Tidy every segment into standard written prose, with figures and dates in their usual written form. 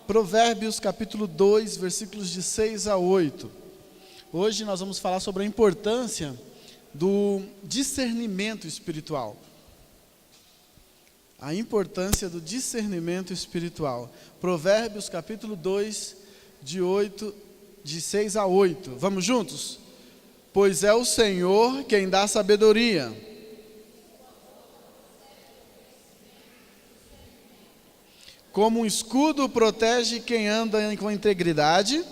Provérbios capítulo 2, versículos de 6 a 8. Hoje nós vamos falar sobre a importância do discernimento espiritual. A importância do discernimento espiritual. Provérbios capítulo 2, de 6 a 8. Vamos juntos? Pois é o Senhor quem dá sabedoria. Como um escudo protege quem anda com integridade,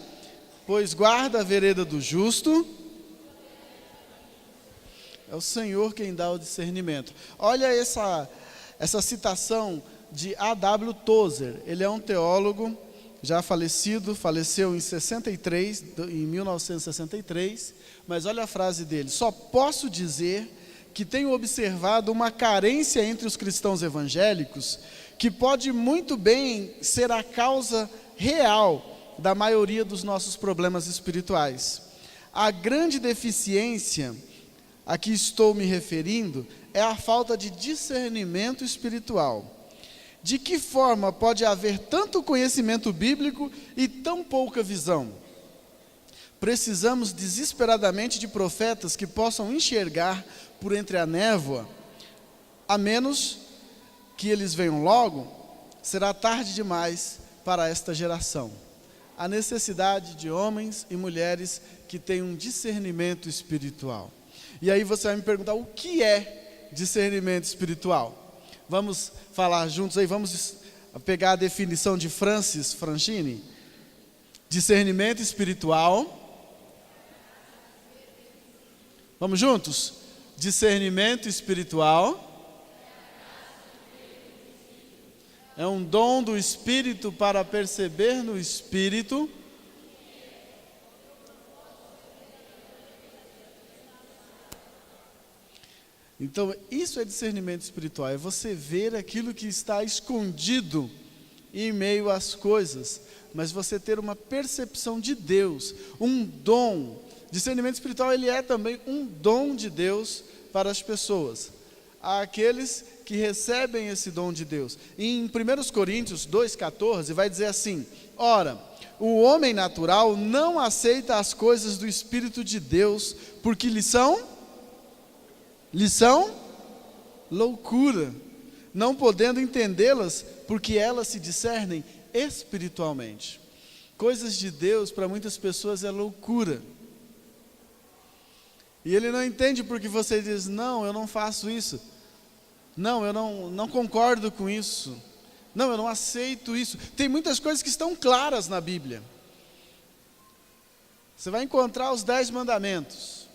pois guarda a vereda do justo. É o Senhor quem dá o discernimento. Olha essa citação de A.W. Tozer. Ele é um teólogo já falecido, faleceu em 1963, mas olha a frase dele: só posso dizer que tenho observado uma carência entre os cristãos evangélicos que pode muito bem ser a causa real da maioria dos nossos problemas espirituais. A grande deficiência a que estou me referindo é a falta de discernimento espiritual. De que forma pode haver tanto conhecimento bíblico e tão pouca visão? Precisamos desesperadamente de profetas que possam enxergar por entre a névoa. A menos que eles venham logo, será tarde demais para esta geração. A necessidade de homens e mulheres que tenham um discernimento espiritual. E aí você vai me perguntar, o que é discernimento espiritual? Vamos falar juntos aí, vamos pegar a definição de Francis Francini. Discernimento espiritual. Vamos juntos? Discernimento espiritual é um dom do Espírito para perceber no Espírito Então, isso é discernimento espiritual, é você ver aquilo que está escondido em meio às coisas, mas você ter uma percepção de Deus, um dom. Discernimento espiritual, ele é também um dom de Deus para as pessoas, aqueles que recebem esse dom de Deus. Em 1 Coríntios 2,14 vai dizer assim: ora, o homem natural não aceita as coisas do Espírito de Deus, porque lhe são loucura, não podendo entendê-las, porque elas se discernem espiritualmente. Coisas de Deus para muitas pessoas é loucura. E ele não entende porque você diz: não, eu não faço isso. Não, eu não concordo com isso. Não, eu não aceito isso. Tem muitas coisas que estão claras na Bíblia. Você vai encontrar os 10 mandamentos.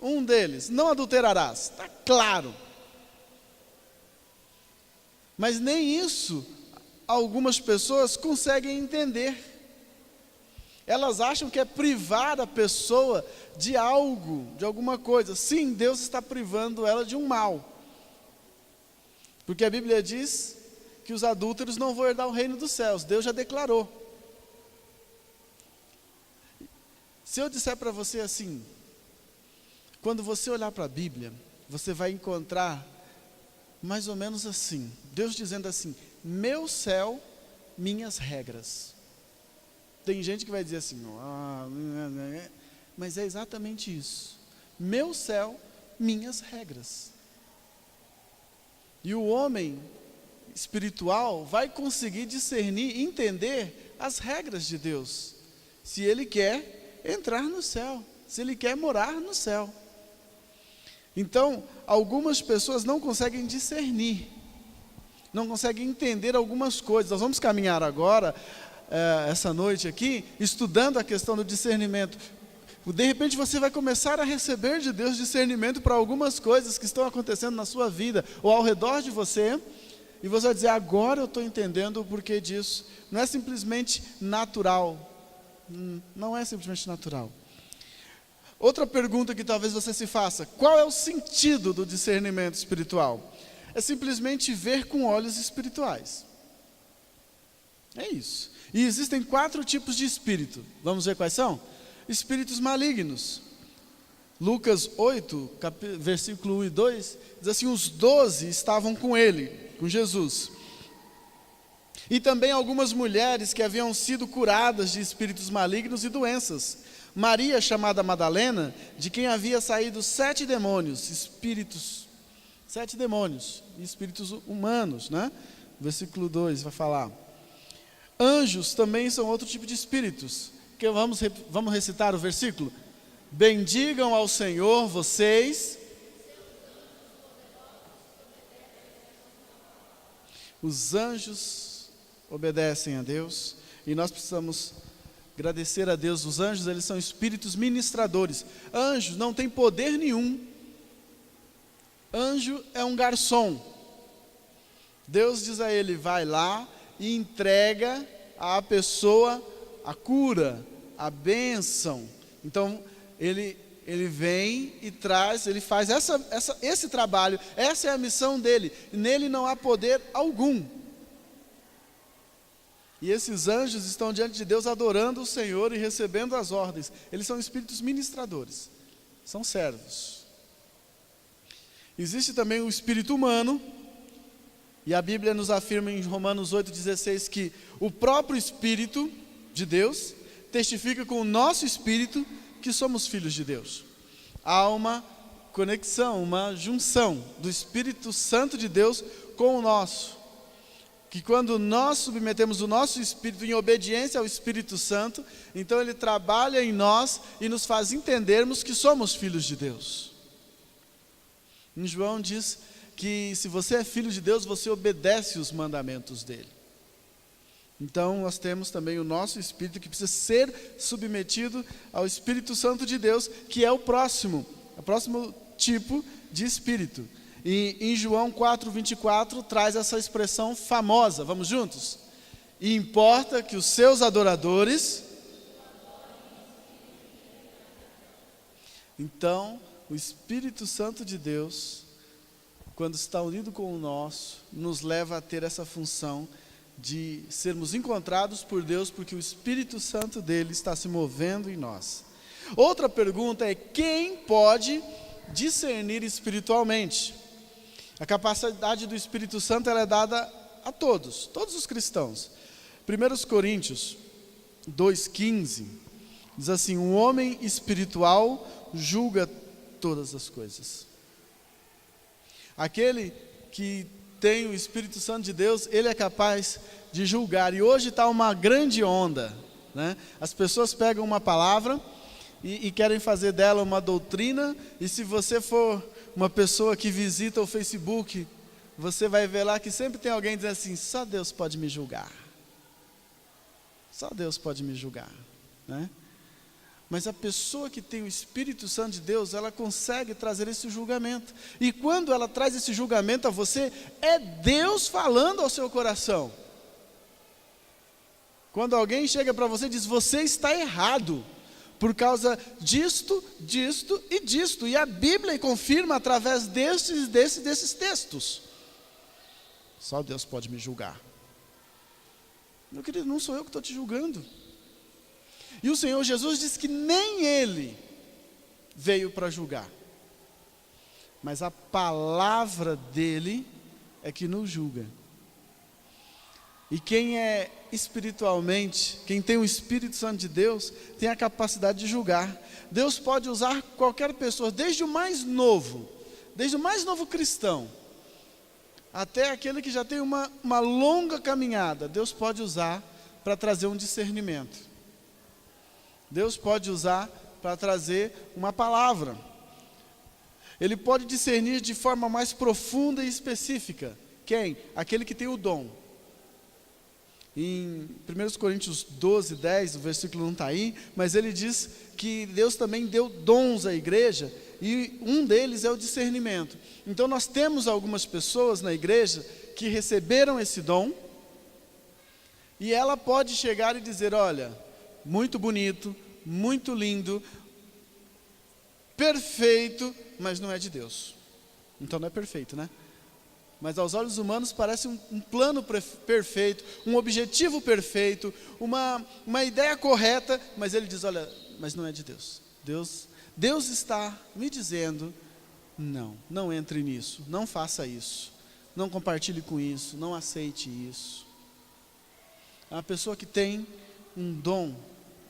Um deles, não adulterarás, está claro. Mas nem isso algumas pessoas conseguem entender. Elas acham que é privar a pessoa de algo, de alguma coisa. Sim, Deus está privando ela de um mal. Porque a Bíblia diz que os adúlteros não vão herdar o reino dos céus. Deus já declarou. Se eu disser para você assim, quando você olhar para a Bíblia, você vai encontrar mais ou menos assim, Deus dizendo assim: meu céu, minhas regras. Tem gente que vai dizer assim, mas é exatamente isso. Meu céu, minhas regras. E o homem espiritual vai conseguir discernir, entender as regras de Deus, se ele quer entrar no céu, se ele quer morar no céu. Então, algumas pessoas não conseguem discernir, não conseguem entender algumas coisas. Nós vamos caminhar agora, essa noite aqui, estudando a questão do discernimento. De repente você vai começar a receber de Deus discernimento para algumas coisas que estão acontecendo na sua vida, ou ao redor de você, e você vai dizer: agora eu estou entendendo o porquê disso. Não é simplesmente natural, não é simplesmente natural. Outra pergunta que talvez você se faça: qual é o sentido do discernimento espiritual? É simplesmente ver com olhos espirituais. É isso. E existem 4 tipos de espírito. Vamos ver quais são? Espíritos malignos. Lucas 8, versículo 1 e 2, diz assim: os 12 estavam com ele, com Jesus. E também algumas mulheres que haviam sido curadas de espíritos malignos e doenças. Maria, chamada Madalena, de quem havia saído 7 demônios, espíritos humanos, né? Versículo 2 vai falar. Anjos também são outro tipo de espíritos. Que vamos recitar o versículo? Bendigam ao Senhor vocês. Os anjos obedecem a Deus e nós precisamos agradecer a Deus. Os anjos, eles são espíritos ministradores. Anjos não têm poder nenhum. Anjo é um garçom. Deus diz a ele, vai lá e entrega à pessoa a cura, a bênção. Então, ele vem e traz, ele faz esse trabalho, essa é a missão dele. Nele não há poder algum. E esses anjos estão diante de Deus adorando o Senhor e recebendo as ordens. Eles são espíritos ministradores, são servos. Existe também o espírito humano, e a Bíblia nos afirma em Romanos 8,16 que o próprio Espírito de Deus testifica com o nosso espírito que somos filhos de Deus. Há uma conexão, uma junção do Espírito Santo de Deus com o nosso. Que quando nós submetemos o nosso espírito em obediência ao Espírito Santo, então ele trabalha em nós e nos faz entendermos que somos filhos de Deus. Em João diz que se você é filho de Deus, você obedece os mandamentos dele. Então nós temos também o nosso espírito que precisa ser submetido ao Espírito Santo de Deus, que é o próximo tipo de espírito. E em João 4,24 traz essa expressão famosa, vamos juntos? E importa que os seus adoradores... Então, o Espírito Santo de Deus, quando está unido com o nosso, nos leva a ter essa função de sermos encontrados por Deus, porque o Espírito Santo dele está se movendo em nós. Outra pergunta é, quem pode discernir espiritualmente? A capacidade do Espírito Santo ela é dada a todos os cristãos. 1 Coríntios 2,15 diz assim, um homem espiritual julga todas as coisas. Aquele que tem o Espírito Santo de Deus, ele é capaz de julgar. E hoje está uma grande onda, né? As pessoas pegam uma palavra e querem fazer dela uma doutrina, e se você for uma pessoa que visita o Facebook, você vai ver lá que sempre tem alguém dizendo assim, só Deus pode me julgar. Só Deus pode me julgar, né? Mas a pessoa que tem o Espírito Santo de Deus, ela consegue trazer esse julgamento. E quando ela traz esse julgamento a você, é Deus falando ao seu coração. Quando alguém chega para você e diz, você está errado, por causa disto e disto. E a Bíblia confirma através desses textos. Só Deus pode me julgar. Meu querido, não sou eu que estou te julgando. E o Senhor Jesus disse que nem Ele veio para julgar. Mas a palavra dEle é que nos julga. E quem é espiritualmente, quem tem o Espírito Santo de Deus, tem a capacidade de julgar. Deus pode usar qualquer pessoa, desde o mais novo cristão, até aquele que já tem uma longa caminhada, Deus pode usar para trazer um discernimento. Deus pode usar para trazer uma palavra. Ele pode discernir de forma mais profunda e específica. Quem? Aquele que tem o dom. Em 1 Coríntios 12:10, o versículo não está aí, mas ele diz que Deus também deu dons à igreja, e um deles é o discernimento. Então nós temos algumas pessoas na igreja que receberam esse dom, e ela pode chegar e dizer, olha, muito bonito, muito lindo, perfeito, mas não é de Deus. Então não é perfeito, né? Mas aos olhos humanos parece um plano perfeito, um objetivo perfeito, uma ideia correta, mas ele diz, olha, mas não é de Deus. Deus está me dizendo, não entre nisso, não faça isso, não compartilhe com isso, não aceite isso. É uma pessoa que tem um dom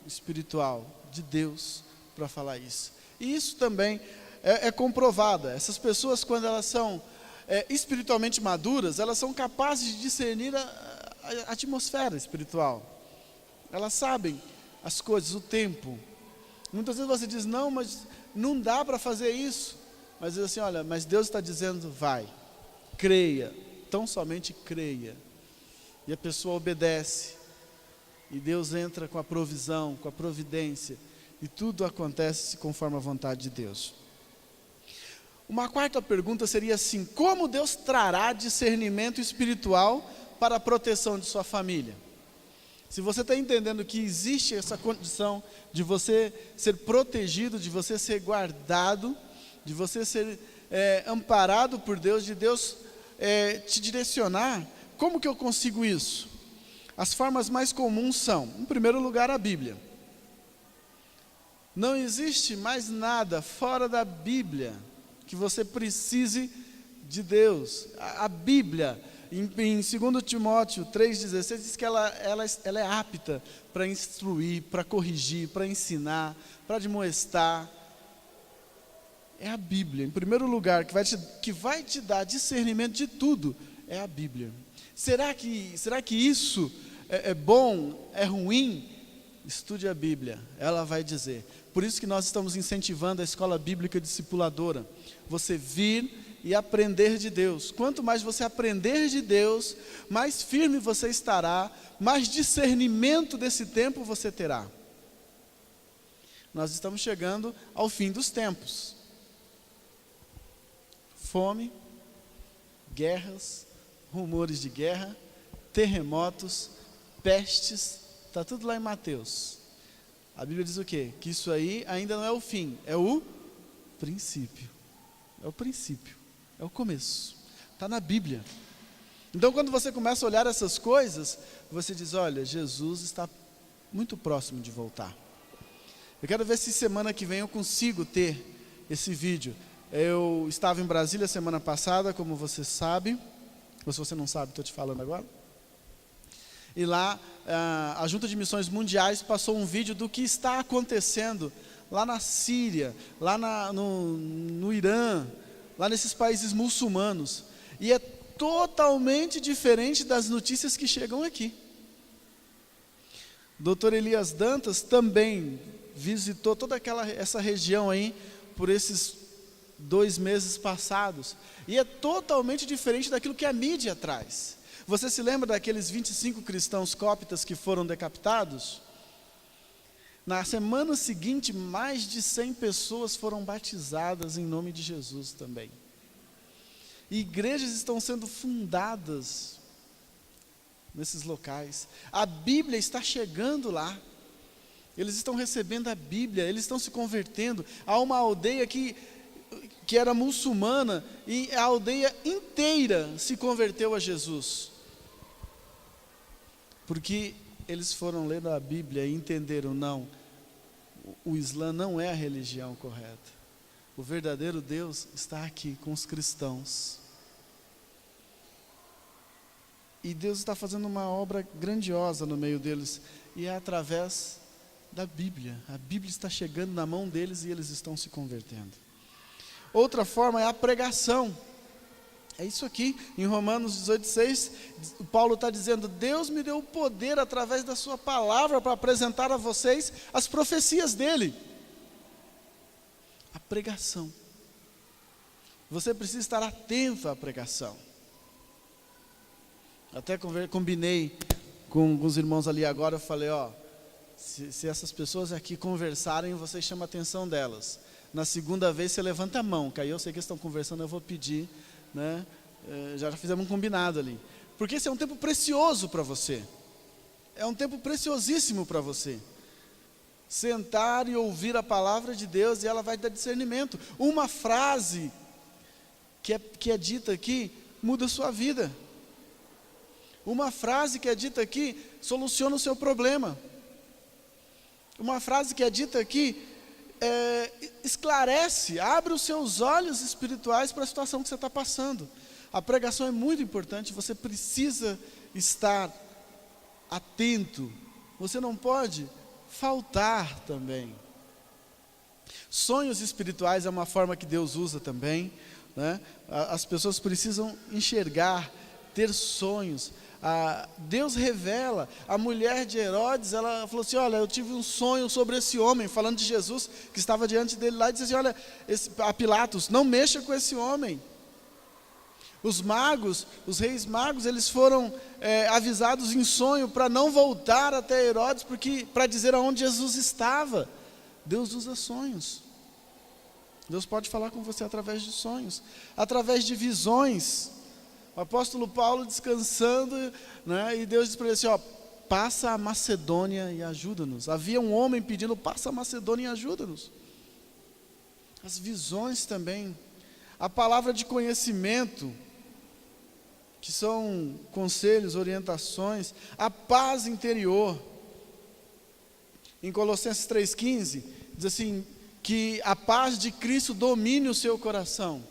espiritual de Deus para falar isso. E isso também é comprovado. Essas pessoas, quando elas são espiritualmente maduras, elas são capazes de discernir a atmosfera espiritual. Elas sabem as coisas, o tempo. Muitas vezes você diz, não, mas não dá para fazer isso. Mas diz assim, olha, mas Deus está dizendo, vai, creia, tão somente creia. E a pessoa obedece. E Deus entra com a provisão, com a providência. E tudo acontece conforme a vontade de Deus. Uma quarta pergunta seria assim, como Deus trará discernimento espiritual para a proteção de sua família? Se você está entendendo que existe essa condição de você ser protegido, de você ser guardado, de você ser amparado por Deus, de Deus te direcionar, como que eu consigo isso? As formas mais comuns são, em primeiro lugar, a Bíblia. Não existe mais nada fora da Bíblia que você precise de Deus. A Bíblia, em 2 Timóteo 3,16, diz que ela é apta para instruir, para corrigir, para ensinar, para admoestar. É a Bíblia, em primeiro lugar, que vai te dar discernimento de tudo, é a Bíblia. Será que isso é bom, é ruim? Estude a Bíblia, ela vai dizer. Por isso que nós estamos incentivando a escola bíblica discipuladora. Você vir e aprender de Deus. Quanto mais você aprender de Deus, mais firme você estará, mais discernimento desse tempo você terá. Nós estamos chegando ao fim dos tempos. Fome, guerras, rumores de guerra, terremotos, pestes, está tudo lá em Mateus. A Bíblia diz o quê? Que isso aí ainda não é o fim, é o princípio. É o princípio, é o começo. Está na Bíblia. Então quando você começa a olhar essas coisas, você diz, olha, Jesus está muito próximo de voltar. Eu quero ver se semana que vem eu consigo ter esse vídeo. Eu estava em Brasília semana passada, como você sabe. Ou se você não sabe, estou te falando agora. E lá, a Junta de Missões Mundiais passou um vídeo do que está acontecendo lá na Síria, lá no Irã, lá nesses países muçulmanos. E é totalmente diferente das notícias que chegam aqui. O Dr. Elias Dantas também visitou toda essa região aí por esses 2 meses passados. E é totalmente diferente daquilo que a mídia traz. Você se lembra daqueles 25 cristãos cóptas que foram decapitados? Na semana seguinte, mais de 100 pessoas foram batizadas em nome de Jesus também. E igrejas estão sendo fundadas nesses locais. A Bíblia está chegando lá. Eles estão recebendo a Bíblia, eles estão se convertendo. Há uma aldeia que era muçulmana e a aldeia inteira se converteu a Jesus. Porque eles foram ler a Bíblia e entenderam, não, o Islã não é a religião correta. O verdadeiro Deus está aqui com os cristãos. E Deus está fazendo uma obra grandiosa no meio deles. E é através da Bíblia. A Bíblia está chegando na mão deles e eles estão se convertendo. Outra forma é a pregação. É isso aqui, em Romanos 18,6, Paulo está dizendo, Deus me deu o poder através da sua palavra para apresentar a vocês as profecias dele. A pregação. Você precisa estar atento à pregação. Até combinei com os irmãos ali agora, eu falei, se essas pessoas aqui conversarem, você chama a atenção delas. Na segunda vez você levanta a mão, que aí eu sei que eles estão conversando, eu vou pedir, né? Já fizemos um combinado ali. Porque esse é um tempo precioso para você. É um tempo preciosíssimo para você. Sentar e ouvir a palavra de Deus e ela vai dar discernimento. Uma frase que é dita aqui muda a sua vida. Uma frase que é dita aqui soluciona o seu problema. Uma frase que é dita aqui esclarece, abre os seus olhos espirituais para a situação que você está passando. A pregação é muito importante, você precisa estar atento, você não pode faltar também. Sonhos espirituais é uma forma que Deus usa também, né? As pessoas precisam enxergar, ter sonhos. Deus revela. A mulher de Herodes, ela falou assim: olha, eu tive um sonho sobre esse homem, falando de Jesus, que estava diante dele lá, e disse assim: olha, a Pilatos, não mexa com esse homem. Os magos, os reis magos, eles foram avisados em sonho para não voltar até Herodes, porque para dizer aonde Jesus estava. Deus usa sonhos. Deus pode falar com você através de sonhos, através de visões. O apóstolo Paulo descansando, né, e Deus disse para ele assim: ó, passa a Macedônia e ajuda-nos. Havia um homem pedindo: passa a Macedônia e ajuda-nos. As visões também, a palavra de conhecimento, que são conselhos, orientações, a paz interior. Em Colossenses 3,15, diz assim, que a paz de Cristo domine o seu coração.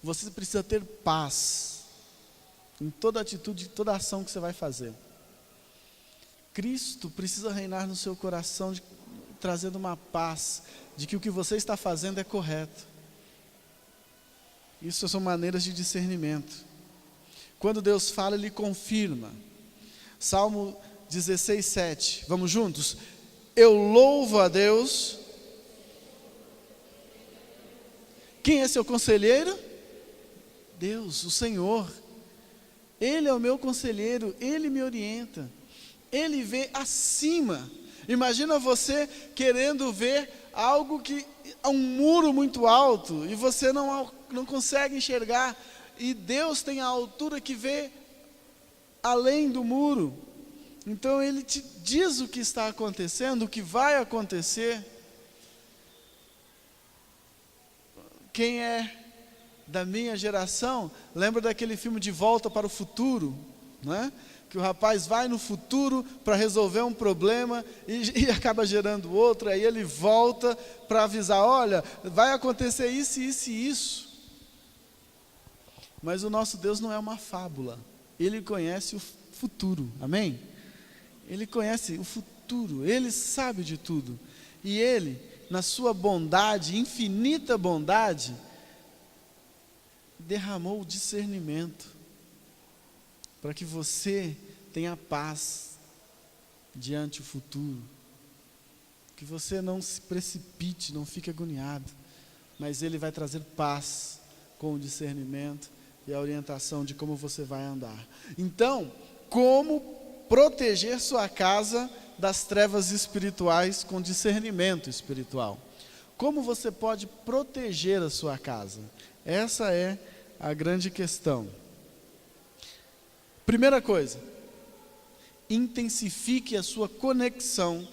Você precisa ter paz em toda atitude, toda ação que você vai fazer. Cristo precisa reinar no seu coração, trazendo uma paz, de que o que você está fazendo é correto. Isso são maneiras de discernimento. Quando Deus fala, Ele confirma. Salmo 16:7, vamos juntos? Eu louvo a Deus. Quem é seu conselheiro? Deus, o Senhor. Ele é o meu conselheiro, Ele me orienta, Ele vê acima. Imagina você querendo ver algo que é um muro muito alto, e você não consegue enxergar, e Deus tem a altura que vê além do muro. Então Ele te diz o que está acontecendo, o que vai acontecer. Quem é da minha geração, lembra daquele filme De Volta para o Futuro, né? Que o rapaz vai no futuro para resolver um problema e acaba gerando outro, aí ele volta para avisar: olha, vai acontecer isso, isso e isso. Mas o nosso Deus não é uma fábula, Ele conhece o futuro, amém? Ele conhece o futuro, Ele sabe de tudo, e Ele, na sua bondade, infinita bondade, derramou o discernimento, para que você tenha paz diante do futuro, que você não se precipite, não fique agoniado, mas Ele vai trazer paz com o discernimento e a orientação de como você vai andar. Então, como proteger sua casa das trevas espirituais com discernimento espiritual? Como você pode proteger a sua casa? Essa é a grande questão. Primeira coisa, intensifique a sua conexão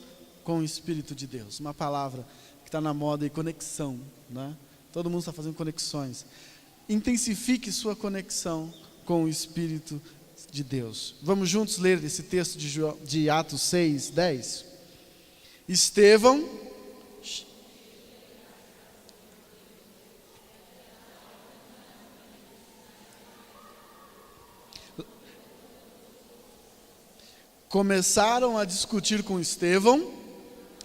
com o Espírito de Deus. Uma palavra que está na moda aí, conexão, né? Todo mundo está fazendo conexões. Intensifique sua conexão com o Espírito de Deus. Vamos juntos ler esse texto de Atos 6:10. Estevão começaram a discutir com Estevão,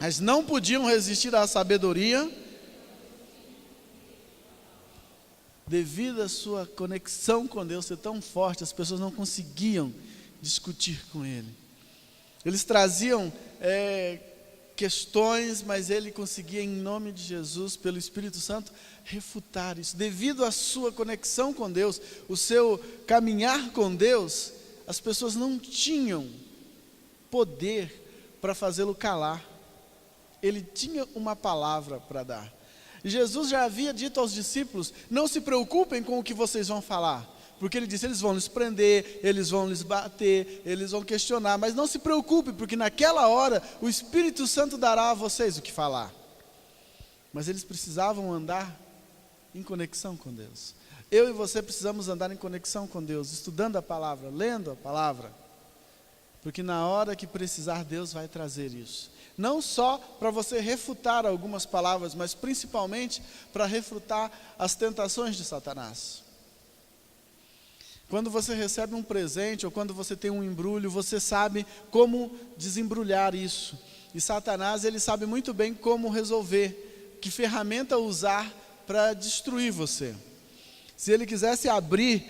mas não podiam resistir à sabedoria, devido à sua conexão com Deus ser tão forte, as pessoas não conseguiam discutir com ele. Eles traziam questões, mas ele conseguia, em nome de Jesus, pelo Espírito Santo, refutar isso. Devido à sua conexão com Deus, o seu caminhar com Deus, as pessoas não tinham poder para fazê-lo calar. Ele tinha uma palavra para dar. E Jesus já havia dito aos discípulos: não se preocupem com o que vocês vão falar, porque Ele disse: eles vão lhes prender, eles vão lhes bater, eles vão questionar, mas não se preocupe, porque naquela hora o Espírito Santo dará a vocês o que falar. Mas eles precisavam andar em conexão com Deus. Eu e você precisamos andar em conexão com Deus, estudando a palavra, lendo a palavra, porque na hora que precisar, Deus vai trazer isso. Não só para você refutar algumas palavras, mas principalmente para refutar as tentações de Satanás. Quando você recebe um presente ou quando você tem um embrulho, você sabe como desembrulhar isso. E Satanás, ele sabe muito bem como resolver, que ferramenta usar para destruir você. Se ele quisesse abrir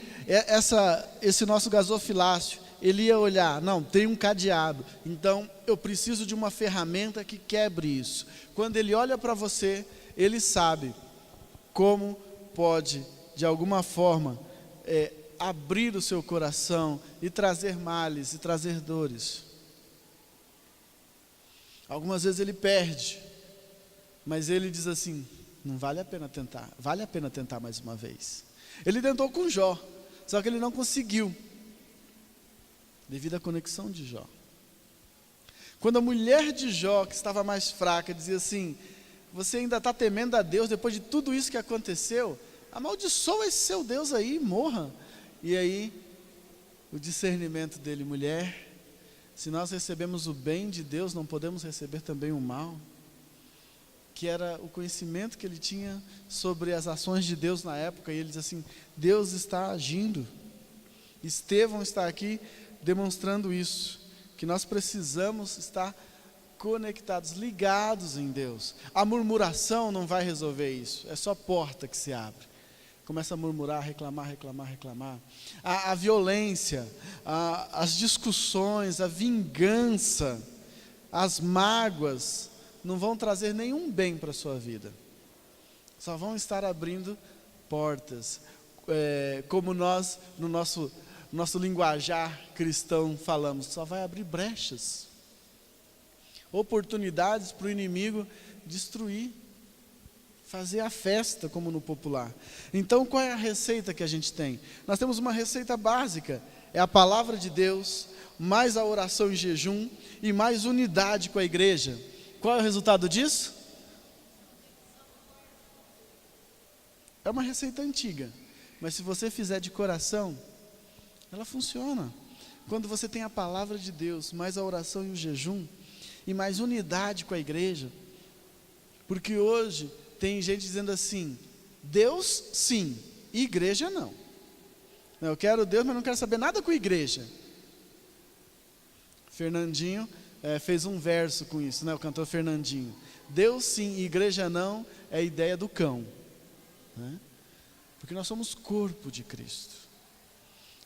esse nosso gasofilácio, ele ia olhar, não, tem um cadeado, então eu preciso de uma ferramenta que quebre isso. Quando ele olha para você, ele sabe como pode, de alguma forma, abrir o seu coração e trazer males e trazer dores. Algumas vezes ele perde, mas ele diz assim, não vale a pena tentar, vale a pena tentar mais uma vez. Ele tentou com Jó, só que ele não conseguiu, devido à conexão de Jó. Quando a mulher de Jó, que estava mais fraca, dizia assim, você ainda está temendo a Deus depois de tudo isso que aconteceu? Amaldiçoa esse seu Deus aí e morra. E aí, o discernimento dele, mulher, se nós recebemos o bem de Deus, não podemos receber também o mal? Que era o conhecimento que ele tinha sobre as ações de Deus na época, e ele diz assim, Deus está agindo. Estevão está aqui demonstrando isso, que nós precisamos estar conectados, ligados em Deus. A murmuração não vai resolver isso, é só porta que se abre. Começa a murmurar, reclamar. A violência, as discussões, a vingança, as mágoas, não vão trazer nenhum bem para a sua vida. Só vão estar abrindo portas. Como nós, no nosso linguajar cristão, falamos, só vai abrir brechas. Oportunidades para o inimigo destruir. Fazer a festa, como no popular. Então, qual é a receita que a gente tem? Nós temos uma receita básica, é a palavra de Deus, mais a oração em jejum e mais unidade com a igreja. Qual é o resultado disso? É uma receita antiga, mas se você fizer de coração, ela funciona. Quando você tem a palavra de Deus, mais a oração e o jejum, e mais unidade com a igreja, porque hoje tem gente dizendo assim, Deus sim, igreja não. Eu quero Deus, mas não quero saber nada com igreja. Fernandinho fez um verso com isso, né? O cantor Fernandinho. Deus sim, igreja não, é a ideia do cão. Né? Porque nós somos corpo de Cristo.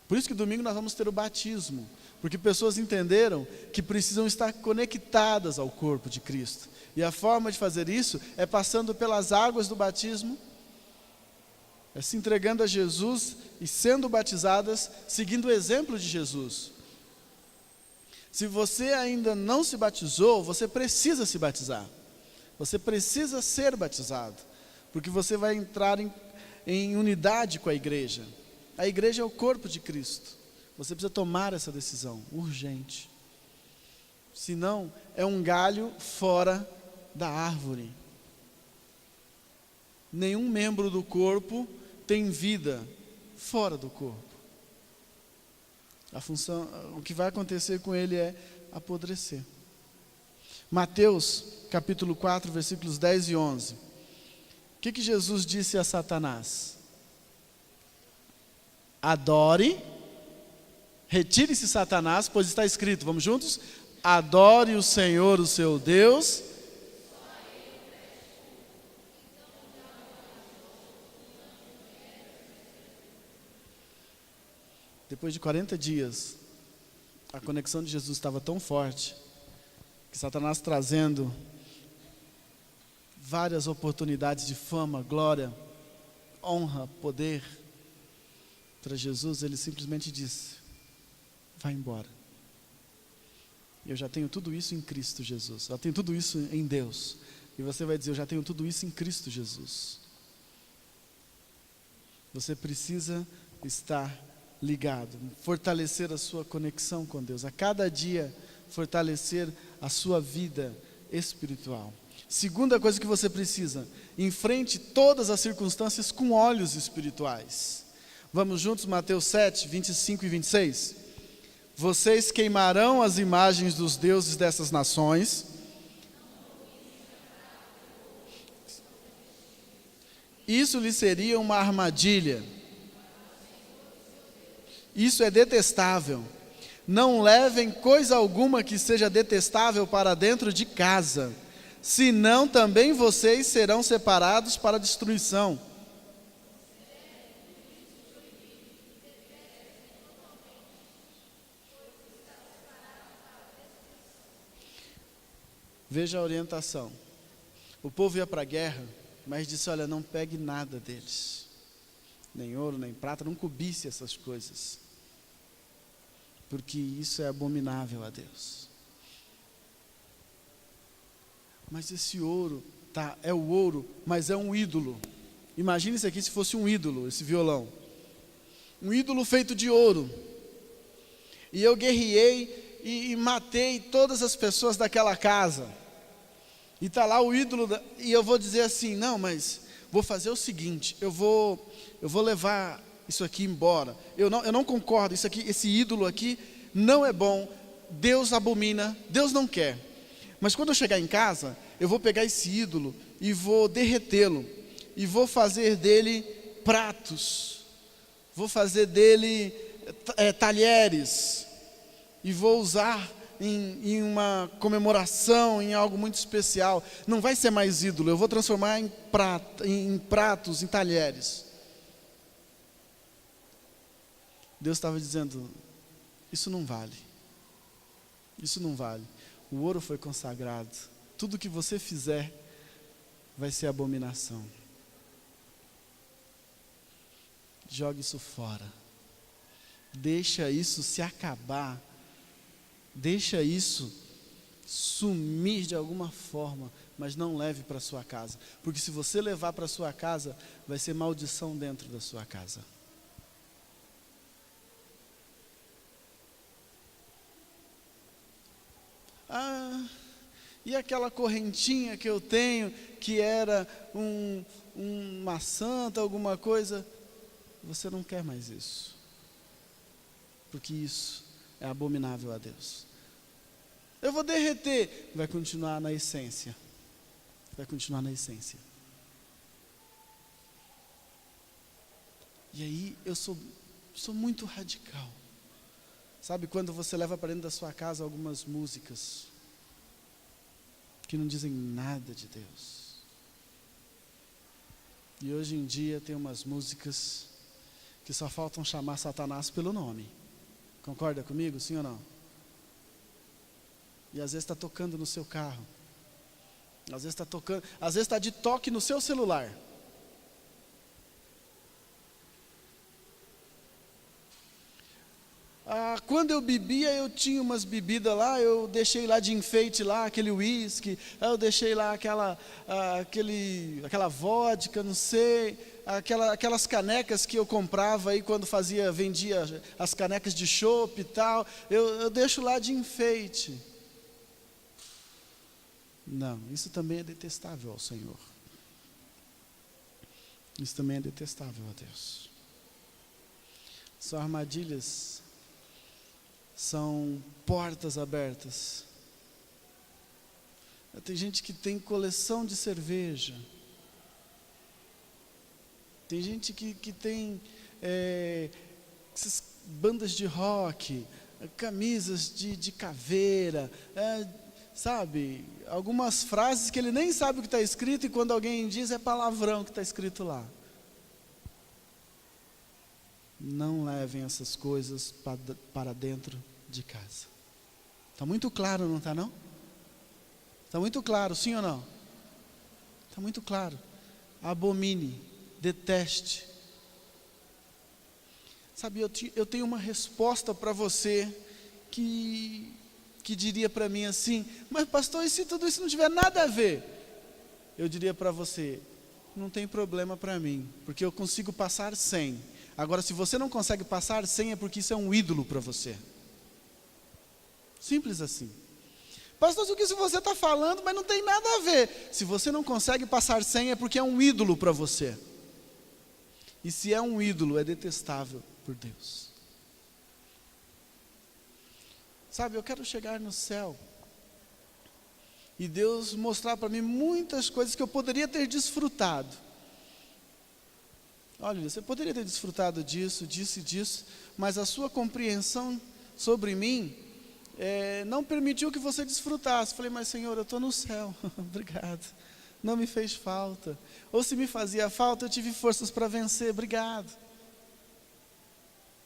Por isso que domingo nós vamos ter o batismo. Porque pessoas entenderam que precisam estar conectadas ao corpo de Cristo. E a forma de fazer isso é passando pelas águas do batismo, é se entregando a Jesus e sendo batizadas, seguindo o exemplo de Jesus. Se você ainda não se batizou, você precisa se batizar. Você precisa ser batizado, porque você vai entrar em unidade com a igreja. A igreja é o corpo de Cristo. Você precisa tomar essa decisão, urgente. Senão, é um galho fora da árvore. Nenhum membro do corpo tem vida fora do corpo. O que vai acontecer com ele é apodrecer. Mateus, capítulo 4, versículos 10 e 11. O que Jesus disse a Satanás? Adore, retire-se Satanás, pois está escrito, vamos juntos? Adore o Senhor, o seu Deus. Depois de 40 dias, a conexão de Jesus estava tão forte, que Satanás trazendo várias oportunidades de fama, glória, honra, poder, para Jesus, ele simplesmente disse, vai embora. Eu já tenho tudo isso em Cristo Jesus, eu tenho tudo isso em Deus. E você vai dizer, eu já tenho tudo isso em Cristo Jesus. Você precisa estar ligado, fortalecer a sua conexão com Deus, a cada dia fortalecer a sua vida espiritual. Segunda coisa que você precisa, enfrente todas as circunstâncias com olhos espirituais. Vamos juntos, Mateus 7, 25 e 26. Vocês queimarão as imagens dos deuses dessas nações. Isso lhe seria uma armadilha. Isso é detestável. Não levem coisa alguma que seja detestável para dentro de casa, senão também vocês serão separados para a destruição. Veja a orientação. O povo ia para a guerra, mas disse, olha, não pegue nada deles. Nem ouro, nem prata, não cobice essas coisas. Porque isso é abominável a Deus. Mas esse ouro, é o ouro, mas é um ídolo. Imagine isso aqui se fosse um ídolo, esse violão. Um ídolo feito de ouro. E eu guerreei e matei todas as pessoas daquela casa. E está lá o ídolo, e eu vou dizer assim, não, mas vou fazer o seguinte, eu vou levar isso aqui embora. Eu não concordo, esse ídolo aqui não é bom, Deus abomina, Deus não quer. Mas quando eu chegar em casa, eu vou pegar esse ídolo e vou derretê-lo. E vou fazer dele pratos, vou fazer dele talheres. E vou usar em uma comemoração, em algo muito especial. Não vai ser mais ídolo, eu vou transformar em pratos, em talheres. Deus estava dizendo, isso não vale. Isso não vale. O ouro foi consagrado. Tudo que você fizer vai ser abominação. Jogue isso fora. Deixa isso se acabar. Deixa isso sumir de alguma forma, mas não leve para sua casa. Porque se você levar para sua casa, vai ser maldição dentro da sua casa. E aquela correntinha que eu tenho, que era uma santa, alguma coisa, você não quer mais isso. Porque isso é abominável a Deus. Eu vou derreter, vai continuar na essência. Vai continuar na essência. E aí eu sou muito radical. Sabe quando você leva para dentro da sua casa algumas músicas que não dizem nada de Deus. E hoje em dia tem umas músicas que só faltam chamar Satanás pelo nome. Concorda comigo, sim ou não? E às vezes está tocando no seu carro. Às vezes está tocando, às vezes está de toque no seu celular. Quando eu bebia, eu tinha umas bebidas lá, eu deixei lá de enfeite lá, aquele uísque, eu deixei lá aquela vodka, não sei, aquelas canecas que eu comprava aí quando vendia as canecas de chopp e tal, eu deixo lá de enfeite. Não, isso também é detestável ao Senhor. Isso também é detestável a Deus. São armadilhas, são portas abertas. Tem gente que tem coleção de cerveja. Tem gente que tem essas bandas de rock, camisas de caveira, sabe? Algumas frases que ele nem sabe o que está escrito e quando alguém diz é palavrão que está escrito lá. Não levem essas coisas para dentro de casa. Está muito claro, não está não? Está muito claro, sim ou não? Está muito claro. Abomine, deteste. Sabe, eu tenho uma resposta para você que diria para mim assim, mas pastor, e se tudo isso não tiver nada a ver? Eu diria para você, não tem problema para mim, porque eu consigo passar sem. Agora, se você não consegue passar sem, é porque isso é um ídolo para você. Simples assim. Pastor, o que isso você está falando, mas não tem nada a ver. Se você não consegue passar sem, é porque é um ídolo para você. E se é um ídolo, é detestável por Deus. Sabe, eu quero chegar no céu e Deus mostrar para mim muitas coisas que eu poderia ter desfrutado. Olha, você poderia ter desfrutado disso, disso e disso, mas a sua compreensão sobre mim não permitiu que você desfrutasse. Falei, mas Senhor, eu estou no céu, obrigado, não me fez falta. Ou se me fazia falta, eu tive forças para vencer, obrigado.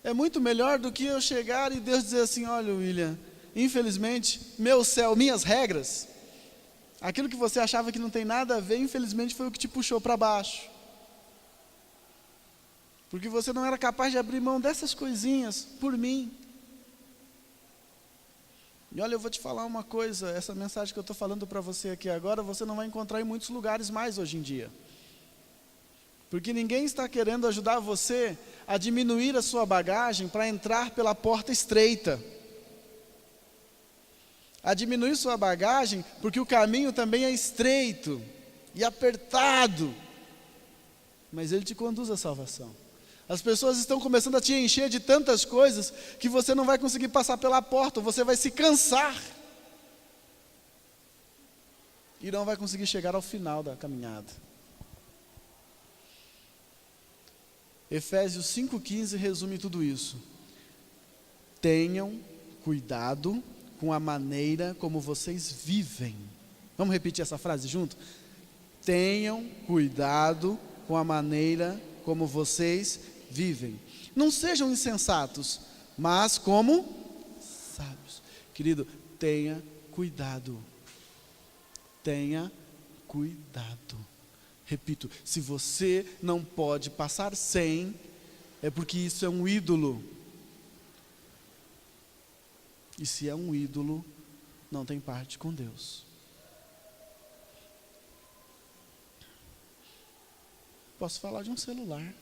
É muito melhor do que eu chegar e Deus dizer assim, olha William, infelizmente, meu céu, minhas regras, aquilo que você achava que não tem nada a ver, infelizmente foi o que te puxou para baixo. Porque você não era capaz de abrir mão dessas coisinhas por mim. E olha, eu vou te falar uma coisa, essa mensagem que eu estou falando para você aqui agora, você não vai encontrar em muitos lugares mais hoje em dia. Porque ninguém está querendo ajudar você a diminuir a sua bagagem para entrar pela porta estreita. A diminuir sua bagagem porque o caminho também é estreito e apertado. Mas ele te conduz à salvação. As pessoas estão começando a te encher de tantas coisas que você não vai conseguir passar pela porta, você vai se cansar. E não vai conseguir chegar ao final da caminhada. Efésios 5,15 resume tudo isso. Tenham cuidado com a maneira como vocês vivem. Vamos repetir essa frase junto? Tenham cuidado com a maneira como vocês vivem. Não sejam insensatos, mas como sábios. Querido, tenha cuidado. Tenha cuidado. Repito, se você não pode passar sem, é porque isso é um ídolo. E se é um ídolo, não tem parte com Deus. Posso falar de um celular.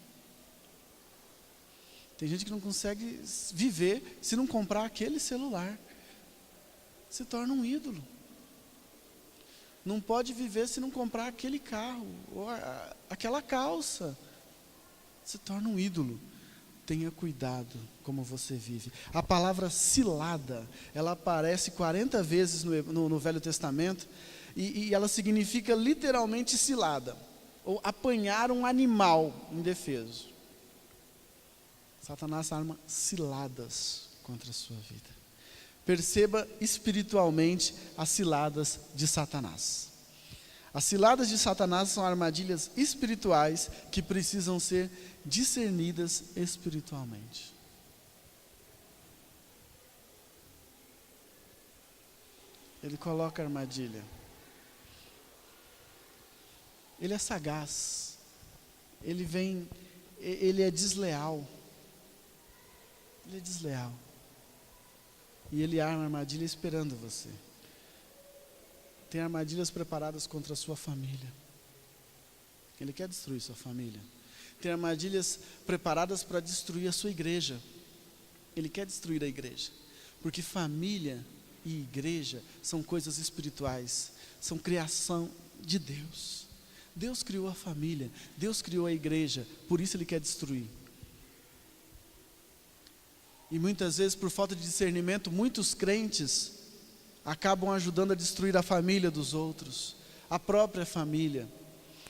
Tem gente que não consegue viver se não comprar aquele celular. Se torna um ídolo. Não pode viver se não comprar aquele carro, ou aquela calça. Se torna um ídolo. Tenha cuidado como você vive. A palavra cilada, ela aparece 40 vezes no Velho Testamento, e ela significa literalmente cilada, ou apanhar um animal indefeso. Satanás arma ciladas contra a sua vida. Perceba espiritualmente as ciladas de Satanás. As ciladas de Satanás são armadilhas espirituais que precisam ser discernidas espiritualmente. Ele coloca a armadilha. Ele é sagaz. Ele é desleal. Ele é desleal. E ele arma a armadilha esperando você. Tem armadilhas preparadas contra a sua família. Ele quer destruir sua família. Tem armadilhas preparadas para destruir a sua igreja. Ele quer destruir a igreja. Porque família e igreja são coisas espirituais. São criação de Deus. Deus criou a família. Deus criou a igreja. Por isso ele quer destruir. E muitas vezes, por falta de discernimento, muitos crentes acabam ajudando a destruir a família dos outros, a própria família.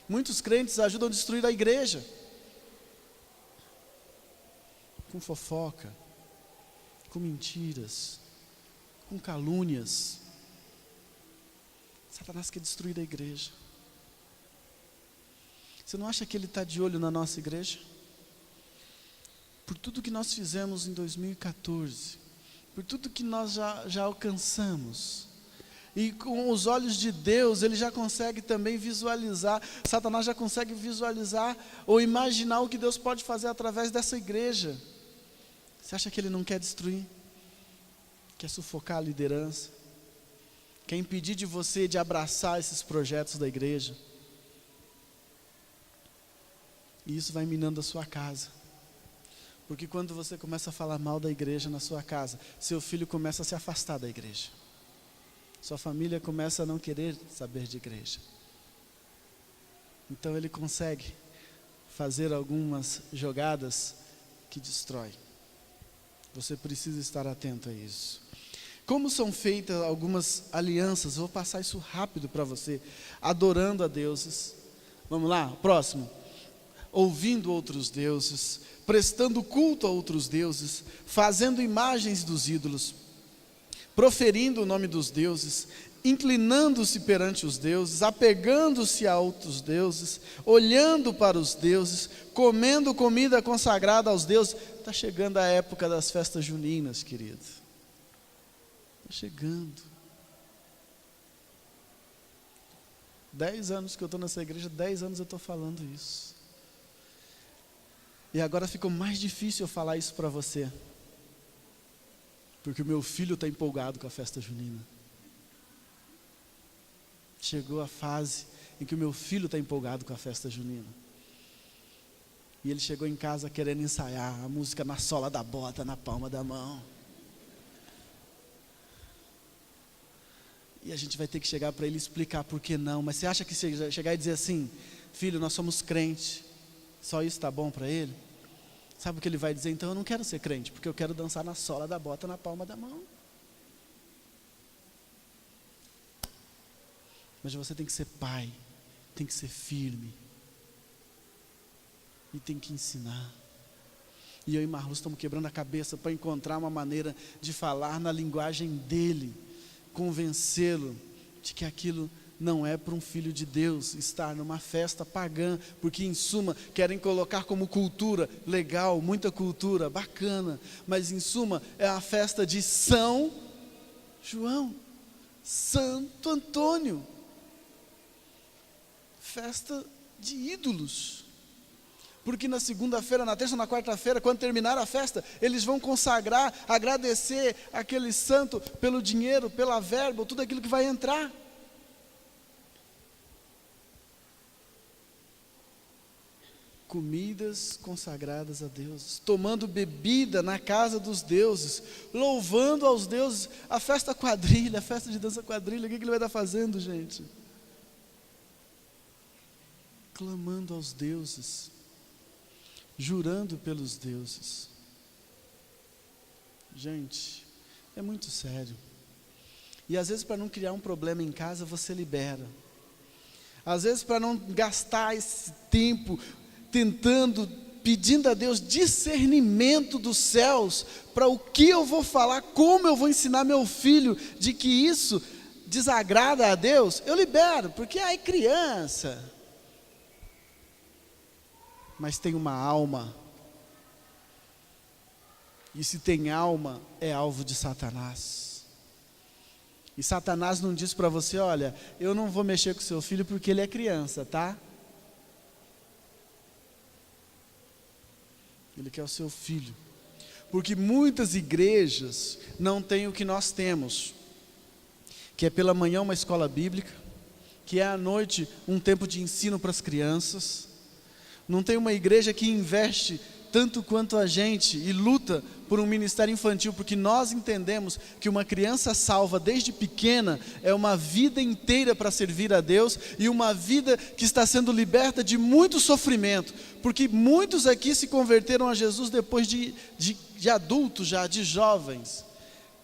Muitos crentes ajudam a destruir a igreja, com fofoca, com mentiras, com calúnias. Satanás quer destruir a igreja. Você não acha que ele está de olho na nossa igreja? Por tudo que nós fizemos em 2014, por tudo que nós já alcançamos, e com os olhos de Deus, ele já consegue também visualizar, Satanás já consegue visualizar ou imaginar o que Deus pode fazer através dessa igreja. Você acha que ele não quer destruir? Quer sufocar a liderança? Quer impedir de você de abraçar esses projetos da igreja? E isso vai minando a sua casa. Porque quando você começa a falar mal da igreja na sua casa, seu filho começa a se afastar da igreja. Sua família começa a não querer saber de igreja. Então ele consegue fazer algumas jogadas que destrói. Você precisa estar atento a isso. Como são feitas algumas alianças? Vou passar isso rápido para você. Adorando a deuses. Vamos lá, próximo. ouvindo outros deuses, prestando culto a outros deuses, fazendo imagens dos ídolos, proferindo o nome dos deuses, inclinando-se perante os deuses, apegando-se a outros deuses, olhando para os deuses, comendo comida consagrada aos deuses. Está chegando a época das festas juninas, querido. Está chegando. 10 anos que eu estou nessa igreja, 10 anos eu estou falando isso. E agora ficou mais difícil eu falar isso para você, porque o meu filho está empolgado com a festa junina. Chegou a fase em que o meu filho está empolgado com a festa junina. E ele chegou em casa querendo ensaiar a música na sola da bota, na palma da mão. E a gente vai ter que chegar para ele e explicar por que não. Mas você acha que chegar e dizer assim, filho, nós somos crentes, só isso está bom para ele? Sabe o que ele vai dizer? Então eu não quero ser crente, porque eu quero dançar na sola da bota, na palma da mão. Mas você tem que ser pai, tem que ser firme. E tem que ensinar. E eu e Marluz estamos quebrando a cabeça para encontrar uma maneira de falar na linguagem dele, convencê-lo de que aquilo não é para um filho de Deus estar numa festa pagã, porque em suma querem colocar como cultura, legal, muita cultura, bacana, mas em suma é a festa de São João, Santo Antônio, festa de ídolos. Porque na segunda-feira, na terça, na quarta-feira, quando terminar a festa, eles vão consagrar, agradecer aquele santo pelo dinheiro, pela verba, tudo aquilo que vai entrar. Comidas consagradas a Deus, tomando bebida na casa dos deuses, louvando aos deuses, a festa quadrilha, a festa de dança quadrilha, o que ele vai estar fazendo, gente? Clamando aos deuses, jurando pelos deuses. Gente, é muito sério. E às vezes para não criar um problema em casa, você libera. Às vezes para não gastar esse tempo tentando, pedindo a Deus discernimento dos céus, para o que eu vou falar, como eu vou ensinar meu filho, de que isso desagrada a Deus, eu libero, porque é criança. Mas tem uma alma, e se tem alma, é alvo de Satanás. E Satanás não diz para você, olha, eu não vou mexer com seu filho porque ele é criança, tá? Ele quer o seu filho, porque muitas igrejas não têm o que nós temos, que é pela manhã uma escola bíblica, que é à noite um tempo de ensino para as crianças. Não tem uma igreja que investe tanto quanto a gente e luta por um ministério infantil, porque nós entendemos que uma criança salva desde pequena é uma vida inteira para servir a Deus, e uma vida que está sendo liberta de muito sofrimento, porque muitos aqui se converteram a Jesus depois de adultos já, de jovens.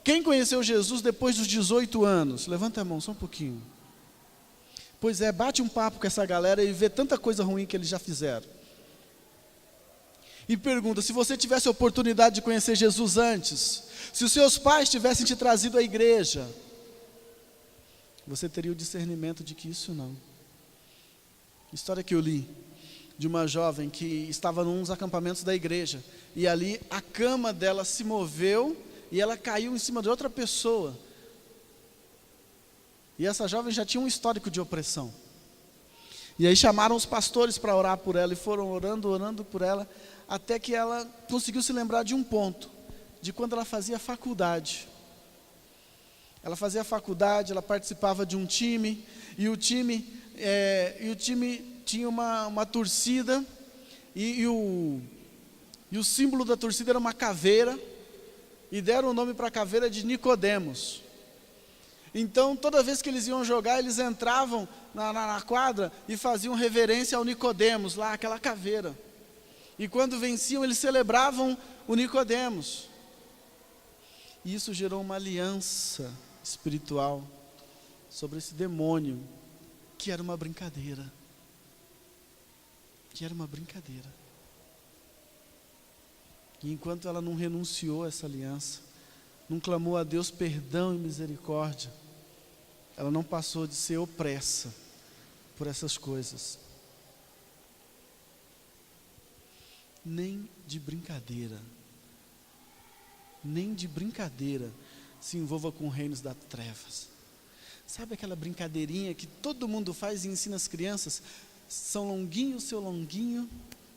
Quem conheceu Jesus depois dos 18 anos? Levanta a mão só um pouquinho. Pois é, bate um papo com essa galera e vê tanta coisa ruim que eles já fizeram. E pergunta, se você tivesse a oportunidade de conhecer Jesus antes, se os seus pais tivessem te trazido à igreja, você teria o discernimento de que isso não. História que eu li, de uma jovem que estava num dos acampamentos da igreja, e ali a cama dela se moveu, e ela caiu em cima de outra pessoa. E essa jovem já tinha um histórico de opressão. E aí chamaram os pastores para orar por ela, e foram orando por ela, até que ela conseguiu se lembrar de um ponto, de quando ela fazia faculdade. Ela fazia faculdade, ela participava de um time, e o time tinha uma torcida, e o símbolo da torcida era uma caveira, e deram o nome para a caveira de Nicodemos. Então, toda vez que eles iam jogar, eles entravam na quadra e faziam reverência ao Nicodemos, lá, aquela caveira. E quando venciam, eles celebravam o Nicodemos. E isso gerou uma aliança espiritual sobre esse demônio, que era uma brincadeira. que era uma brincadeira. E enquanto ela não renunciou a essa aliança, não clamou a Deus perdão e misericórdia, ela não passou de ser opressa por essas coisas. Nem de brincadeira se envolva com reinos das trevas. Sabe aquela brincadeirinha que todo mundo faz e ensina as crianças? São Longuinho,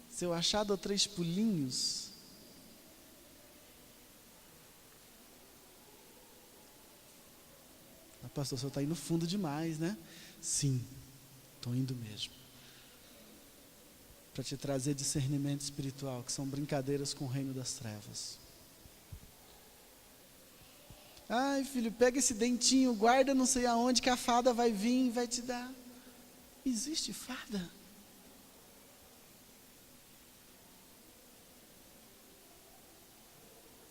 seu achado a 3 pulinhos. Ah, pastor, o senhor está indo fundo demais, né? Sim, estou indo mesmo. Para te trazer discernimento espiritual, que são brincadeiras com o reino das trevas. Ai, filho, pega esse dentinho, guarda não sei aonde, que a fada vai vir e vai te dar. Existe fada?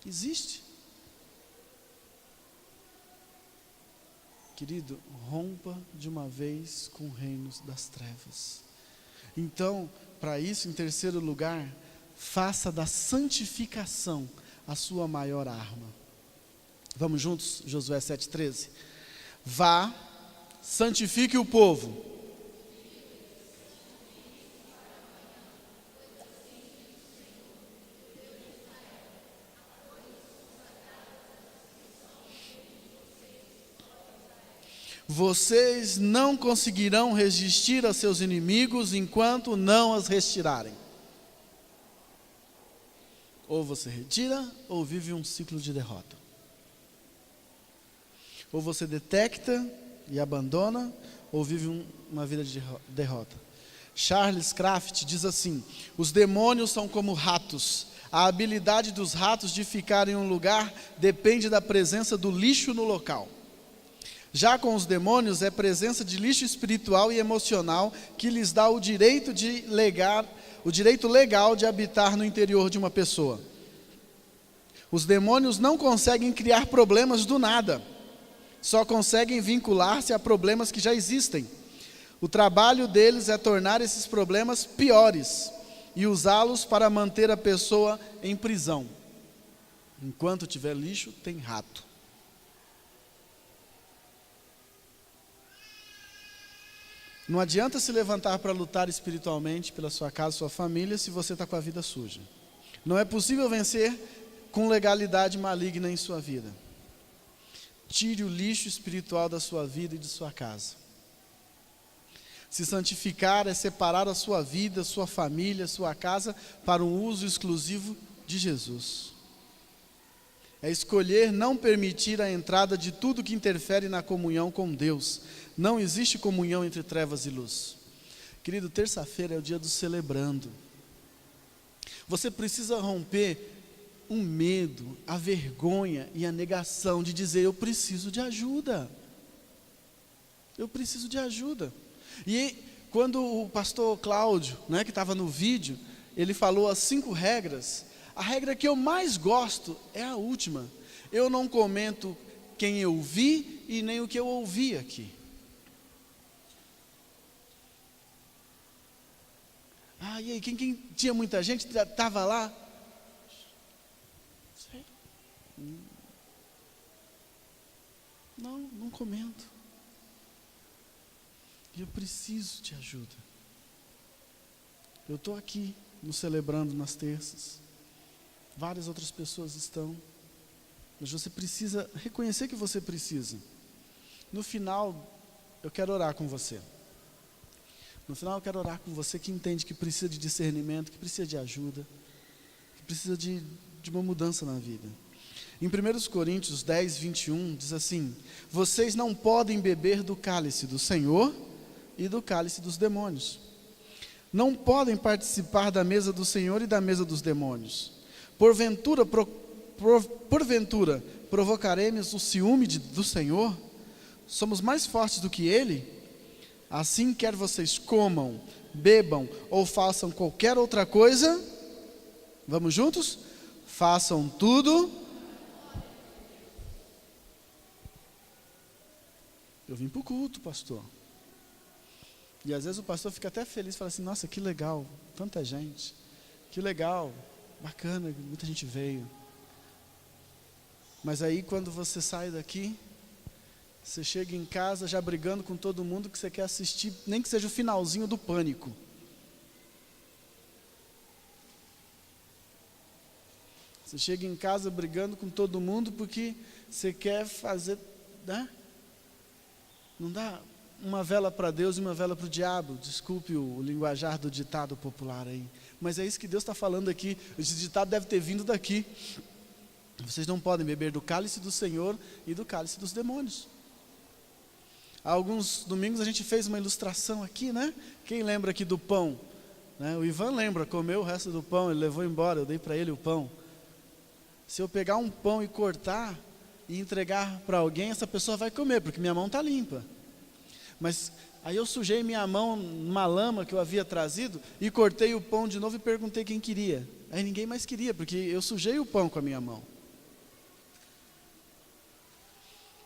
Existe? Querido, rompa de uma vez com reinos das trevas. Então, para isso, em terceiro lugar, faça da santificação a sua maior arma. Vamos juntos? Josué 7,13. Vá, santifique o povo. Vocês não conseguirão resistir a seus inimigos enquanto não as retirarem. Ou você retira, ou vive um ciclo de derrota. Ou você detecta e abandona, ou vive uma vida de derrota. Charles Kraft diz assim: os demônios são como ratos. A habilidade dos ratos de ficar em um lugar depende da presença do lixo no local. Já com os demônios, é presença de lixo espiritual e emocional que lhes dá o direito legal de habitar no interior de uma pessoa. Os demônios não conseguem criar problemas do nada, só conseguem vincular-se a problemas que já existem. O trabalho deles é tornar esses problemas piores e usá-los para manter a pessoa em prisão. Enquanto tiver lixo, tem rato. Não adianta se levantar para lutar espiritualmente pela sua casa, sua família, se você está com a vida suja. Não é possível vencer com legalidade maligna em sua vida. Tire o lixo espiritual da sua vida e de sua casa. Se santificar é separar a sua vida, sua família, sua casa para um uso exclusivo de Jesus. É escolher não permitir a entrada de tudo que interfere na comunhão com Deus. Não existe comunhão entre trevas e luz. Querido, terça-feira é o dia do celebrando. Você precisa romper o medo, a vergonha e a negação de dizer: eu preciso de ajuda. Eu preciso de ajuda. E quando o pastor Cláudio, que estava no vídeo, ele falou as 5 regras, a regra que eu mais gosto é a última: eu não comento quem eu vi e nem o que eu ouvi aqui. Ah, e aí, quem tinha muita gente, estava lá? Sei. Não comento. E eu preciso de ajuda. Eu estou aqui, nos celebrando nas terças. Várias outras pessoas estão. Mas você precisa reconhecer que você precisa. No final, eu quero orar com você. No final, eu quero orar com você que entende que precisa de discernimento, que precisa de ajuda, que precisa de uma mudança na vida. Em 1 Coríntios 10, 21, diz assim: vocês não podem beber do cálice do Senhor e do cálice dos demônios. Não podem participar da mesa do Senhor e da mesa dos demônios. Porventura provocaremos o ciúme do Senhor? Somos mais fortes do que Ele? Assim, quer vocês comam, bebam ou façam qualquer outra coisa, vamos juntos? Façam tudo. Eu vim para o culto, pastor. E às vezes o pastor fica até feliz, fala assim, nossa, que legal, tanta gente, que legal, bacana, muita gente veio. Mas aí quando você sai daqui, você chega em casa já brigando com todo mundo que você quer assistir, nem que seja o finalzinho do Pânico. Você chega em casa brigando com todo mundo porque você quer fazer, né? Não dá uma vela para Deus e uma vela para o diabo. Desculpe o linguajar do ditado popular aí. Mas é isso que Deus está falando aqui. Esse ditado deve ter vindo daqui. Vocês não podem beber do cálice do Senhor e do cálice dos demônios. Há alguns domingos a gente fez uma ilustração aqui, né? Quem lembra aqui do pão? Né? O Ivan lembra, comeu o resto do pão, ele levou embora, eu dei para ele o pão. Se eu pegar um pão e cortar e entregar para alguém, essa pessoa vai comer, porque minha mão está limpa. Mas aí eu sujei minha mão numa lama que eu havia trazido e cortei o pão de novo e perguntei quem queria. Aí ninguém mais queria, porque eu sujei o pão com a minha mão.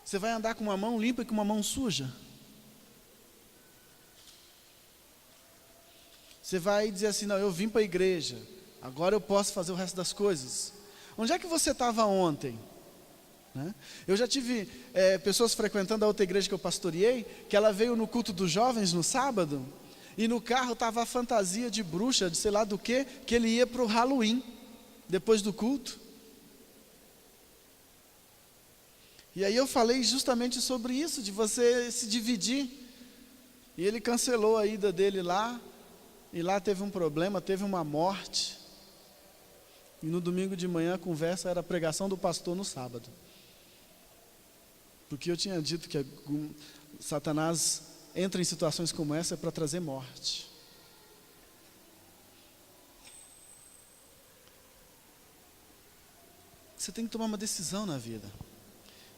Você vai andar com uma mão limpa e com uma mão suja? Você vai dizer assim, não, eu vim para a igreja, agora eu posso fazer o resto das coisas. Onde é que você estava ontem? Né? Eu já tive pessoas frequentando a outra igreja que eu pastoreei, que ela veio no culto dos jovens no sábado, e no carro estava a fantasia de bruxa, de sei lá do que ele ia para o Halloween, depois do culto. E aí eu falei justamente sobre isso, de você se dividir. E ele cancelou a ida dele lá, e lá teve um problema, teve uma morte. E no domingo de manhã a conversa era a pregação do pastor no sábado. Porque eu tinha dito que Satanás entra em situações como essa para trazer morte. Você tem que tomar uma decisão na vida.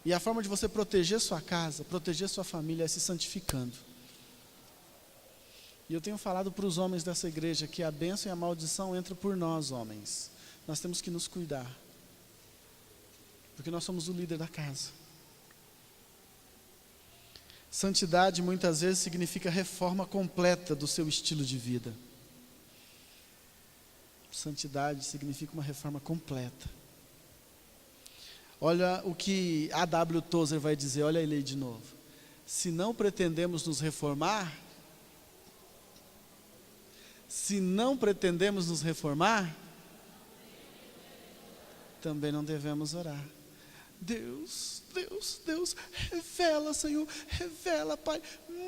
E a forma de você proteger sua casa, proteger sua família é se santificando. E eu tenho falado para os homens dessa igreja que a bênção e a maldição entram por nós, homens. Nós temos que nos cuidar. Porque nós somos o líder da casa. Santidade muitas vezes significa reforma completa do seu estilo de vida. Santidade significa uma reforma completa. Olha o que A.W. Tozer vai dizer, olha ele aí de novo. Se não pretendemos nos reformar, também não devemos orar. Deus, revela, Senhor, revela, Pai,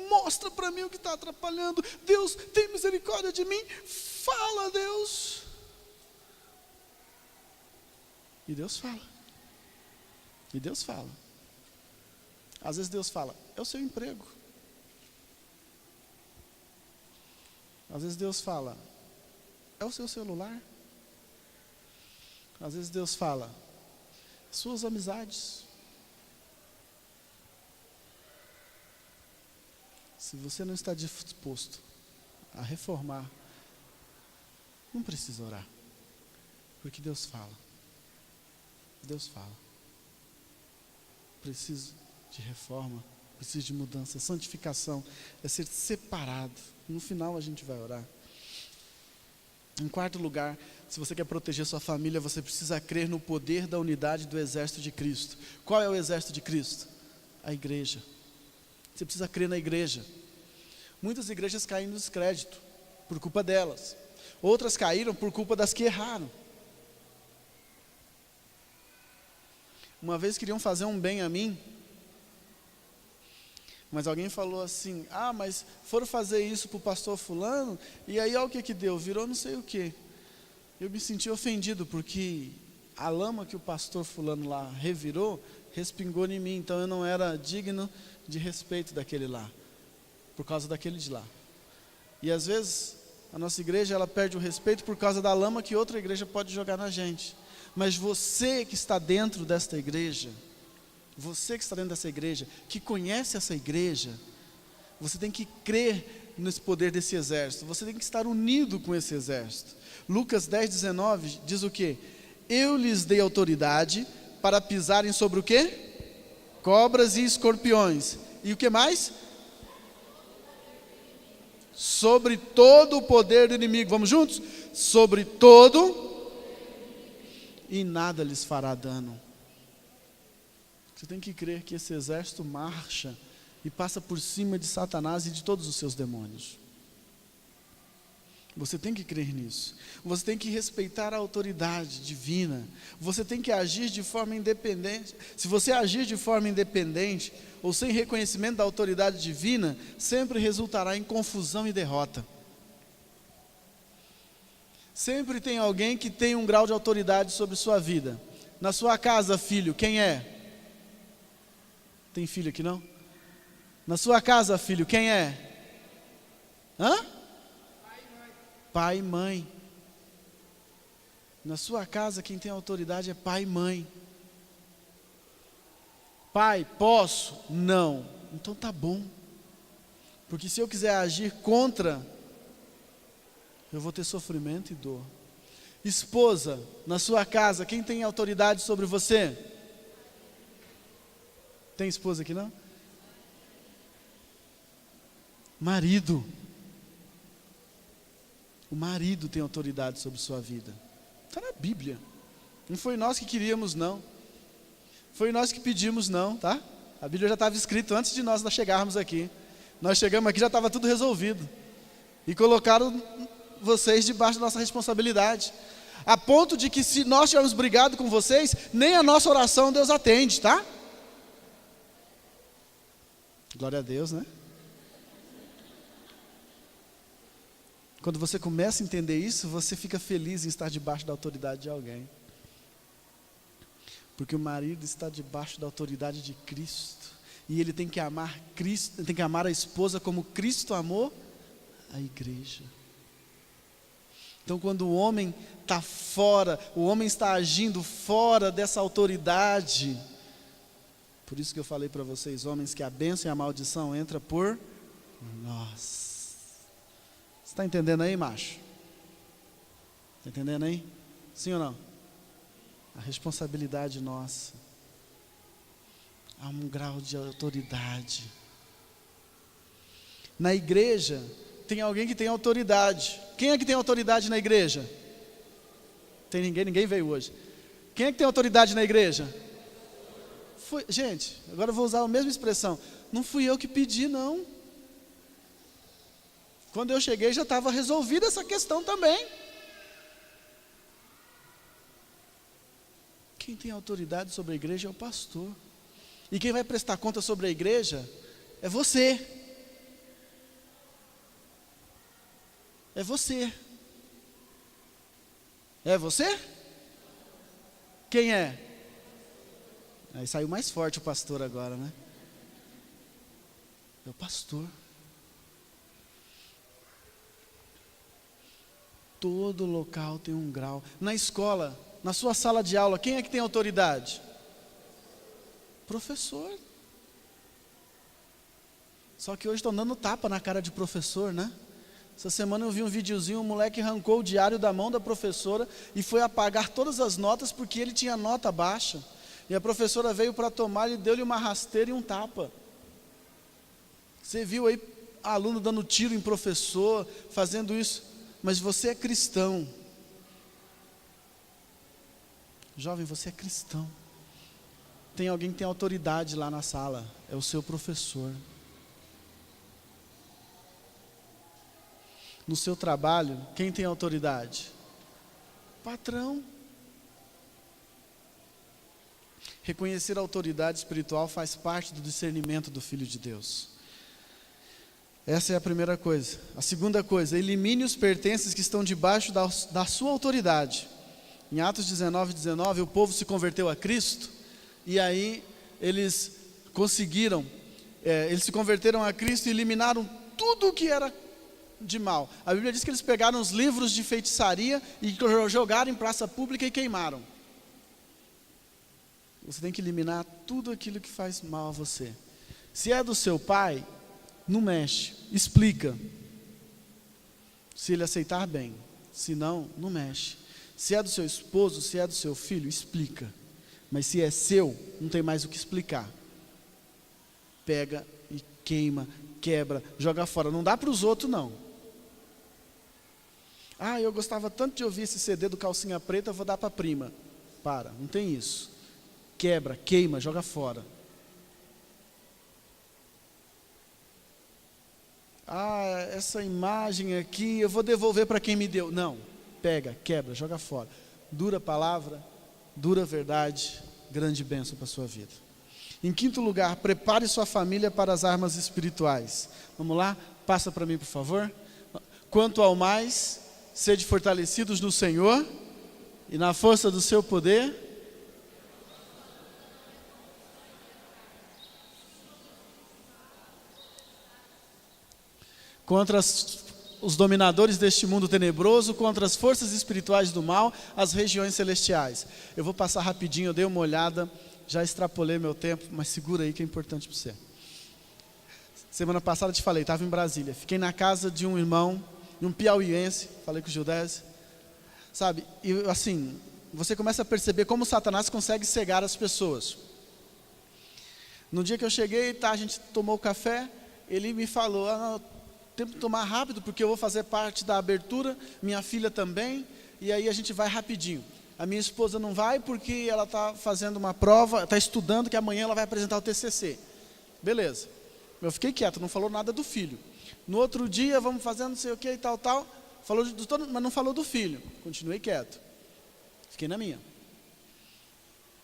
mostra para mim o que está atrapalhando. Deus, tem misericórdia de mim, fala, Deus. E Deus fala. E Deus fala. Às vezes Deus fala, é o seu emprego. Às vezes Deus fala, é o seu celular. Às vezes Deus fala, suas amizades. Se você não está disposto a reformar, não precisa orar. Porque Deus fala. Deus fala. Preciso de reforma, preciso de mudança. Santificação é ser separado. No final a gente vai orar. Em quarto lugar, se você quer proteger sua família, você precisa crer no poder da unidade do exército de Cristo. Qual é o exército de Cristo? A igreja. Você precisa crer na igreja. Muitas igrejas caem no descrédito por culpa delas. Outras caíram por culpa das que erraram. Uma vez queriam fazer um bem a mim, mas alguém falou assim, mas foram fazer isso para o pastor fulano, e aí olha o que deu, virou não sei o que. Eu me senti ofendido, porque a lama que o pastor fulano lá revirou, respingou em mim, então eu não era digno de respeito daquele lá, por causa daquele de lá. E às vezes, a nossa igreja, ela perde o respeito por causa da lama que outra igreja pode jogar na gente. Mas você que está dentro desta igreja, que conhece essa igreja, você tem que crer nesse poder desse exército, você tem que estar unido com esse exército. Lucas 10:19 diz o quê? Eu lhes dei autoridade para pisarem sobre o quê? Cobras e escorpiões. E o que mais? sobre todo o poder do inimigo. Vamos juntos? Sobre todo, e nada lhes fará dano. Você tem que crer que esse exército marcha e passa por cima de Satanás e de todos os seus demônios. Você tem que crer nisso. Você tem que respeitar a autoridade divina. Você tem que agir de forma independente. Se você agir de forma independente ou sem reconhecimento da autoridade divina, sempre resultará em confusão e derrota. Sempre tem alguém que tem um grau de autoridade sobre sua vida. Na sua casa, filho, quem é? Tem filho aqui não? Na sua casa, filho, quem é? Hã? Pai e mãe. Na sua casa, quem tem autoridade é pai e mãe. Pai, posso? Não. Então tá bom. Porque se eu quiser agir contra, eu vou ter sofrimento e dor. Esposa, na sua casa, quem tem autoridade sobre você? Tem esposa aqui não? Marido. O marido tem autoridade sobre sua vida. Está na Bíblia. Não foi nós que queríamos, não. Foi nós que pedimos, não, tá? A Bíblia já estava escrito antes de nós chegarmos aqui. Nós chegamos aqui, já estava tudo resolvido. E colocaram vocês debaixo da nossa responsabilidade. A ponto de que se nós tivermos brigado com vocês, nem a nossa oração Deus atende, tá? Glória a Deus, né? Quando você começa a entender isso, você fica feliz em estar debaixo da autoridade de alguém. Porque o marido está debaixo da autoridade de Cristo. E ele tem que amar Cristo, tem que amar a esposa como Cristo amou a igreja. Então quando o homem está fora, o homem está agindo fora dessa autoridade. Por isso que eu falei para vocês, homens, que a bênção e a maldição entra por nós. Você está entendendo aí, macho? Está entendendo aí? Sim ou não? A responsabilidade nossa. Há um grau de autoridade. Na igreja, tem alguém que tem autoridade. Quem é que tem autoridade na igreja? Tem ninguém? Ninguém veio hoje. Quem é que tem autoridade na igreja? Gente, agora eu vou usar a mesma expressão. Não fui eu que pedi, não. Quando eu cheguei já estava resolvida essa questão também. Quem tem autoridade sobre a igreja é o pastor. E quem vai prestar conta sobre a igreja é você. É você. É você? Quem é? Aí saiu mais forte o pastor agora, né? É o pastor. Todo local tem um grau. Na escola, na sua sala de aula, quem é que tem autoridade? Professor. Só que hoje estão dando tapa na cara de professor, né? Essa semana eu vi um videozinho, um moleque arrancou o diário da mão da professora e foi apagar todas as notas porque ele tinha nota baixa. E a professora veio para tomar e deu-lhe uma rasteira e um tapa. Você viu aí aluno dando tiro em professor, fazendo isso. Mas você é cristão. Jovem, você é cristão. Tem alguém que tem autoridade lá na sala. É o seu professor. No seu trabalho, quem tem autoridade? Patrão. Reconhecer a autoridade espiritual faz parte do discernimento do Filho de Deus. Essa é a primeira coisa. A segunda coisa, elimine os pertences que estão debaixo da sua autoridade. Em Atos 19:19, o povo se converteu a Cristo, e aí eles se converteram a Cristo e eliminaram tudo o que era de mal. A Bíblia diz que eles pegaram os livros de feitiçaria e jogaram em praça pública e queimaram. Você tem que eliminar tudo aquilo que faz mal a você. Se é do seu pai, não mexe, explica. Se ele aceitar, bem. Se não, não mexe. Se é do seu esposo, se é do seu filho, explica. Mas se é seu, não tem mais o que explicar. Pega e queima, quebra, joga fora. Não dá para os outros, não. Eu gostava tanto de ouvir esse CD do Calcinha Preta, vou dar para a prima. Para, não tem isso. Quebra, queima, joga fora. Essa imagem aqui, eu vou devolver para quem me deu. Não, pega, quebra, joga fora. Dura palavra, dura verdade, grande bênção para a sua vida. Em quinto lugar, prepare sua família para as armas espirituais. Vamos lá? Passa para mim, por favor. Quanto ao mais, sede fortalecidos no Senhor e na força do seu poder. Contra os dominadores deste mundo tenebroso, contra as forças espirituais do mal, as regiões celestiais. Eu vou passar rapidinho, eu dei uma olhada, já extrapolei meu tempo, mas segura aí que é importante para você. Semana passada eu te falei, estava em Brasília, fiquei na casa de um irmão, de um piauiense, falei com o Gildésio, sabe, e assim, você começa a perceber como Satanás consegue cegar as pessoas. No dia que eu cheguei, a gente tomou café, ele me falou, tempo de tomar rápido, porque eu vou fazer parte da abertura, minha filha também, e aí a gente vai rapidinho. A minha esposa não vai porque ela está fazendo uma prova, está estudando, que amanhã ela vai apresentar o TCC. Beleza. Eu fiquei quieto, não falou nada do filho. No outro dia, vamos fazendo não sei o que e tal. Falou de todo, mas não falou do filho. Continuei quieto. Fiquei na minha.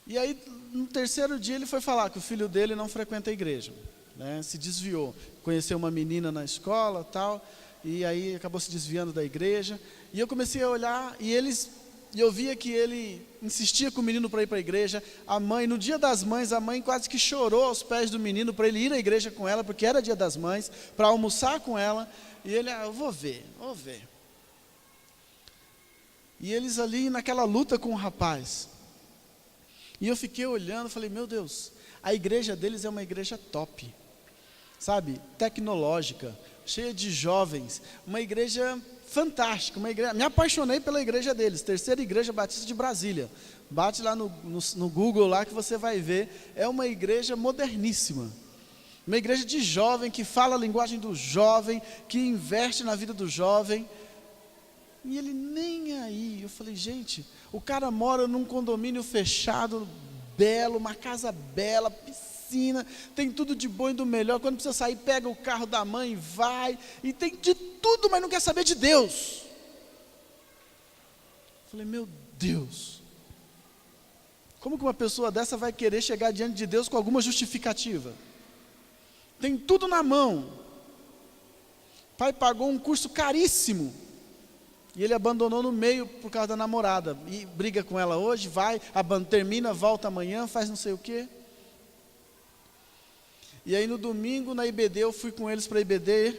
E aí, no terceiro dia, ele foi falar que o filho dele não frequenta a igreja. Se desviou, conheceu uma menina na escola, e aí acabou se desviando da igreja, e eu comecei a olhar, e eu via que ele insistia com o menino para ir para a igreja. A mãe, no dia das mães, a mãe quase que chorou aos pés do menino para ele ir à igreja com ela, porque era dia das mães, para almoçar com ela, e ele, eu vou ver. E eles ali naquela luta com o rapaz, e eu fiquei olhando, falei, meu Deus, a igreja deles é uma igreja top, sabe, tecnológica, cheia de jovens, uma igreja fantástica, me apaixonei pela igreja deles, Terceira Igreja Batista de Brasília, bate lá no Google lá que você vai ver, é uma igreja moderníssima, uma igreja de jovem, que fala a linguagem do jovem, que investe na vida do jovem, e ele nem aí. Eu falei, gente, o cara mora num condomínio fechado, belo, uma casa bela, piscina, tem tudo de bom e do melhor. Quando precisa sair, pega o carro da mãe e vai, e tem de tudo, mas não quer saber de Deus. Eu falei, meu Deus, como que uma pessoa dessa vai querer chegar diante de Deus com alguma justificativa? Tem tudo na mão. O pai pagou um curso caríssimo, e ele abandonou no meio por causa da namorada, e briga com ela hoje, vai, termina, volta amanhã, faz não sei o quê. E aí no domingo na IBD, eu fui com eles para a IBD,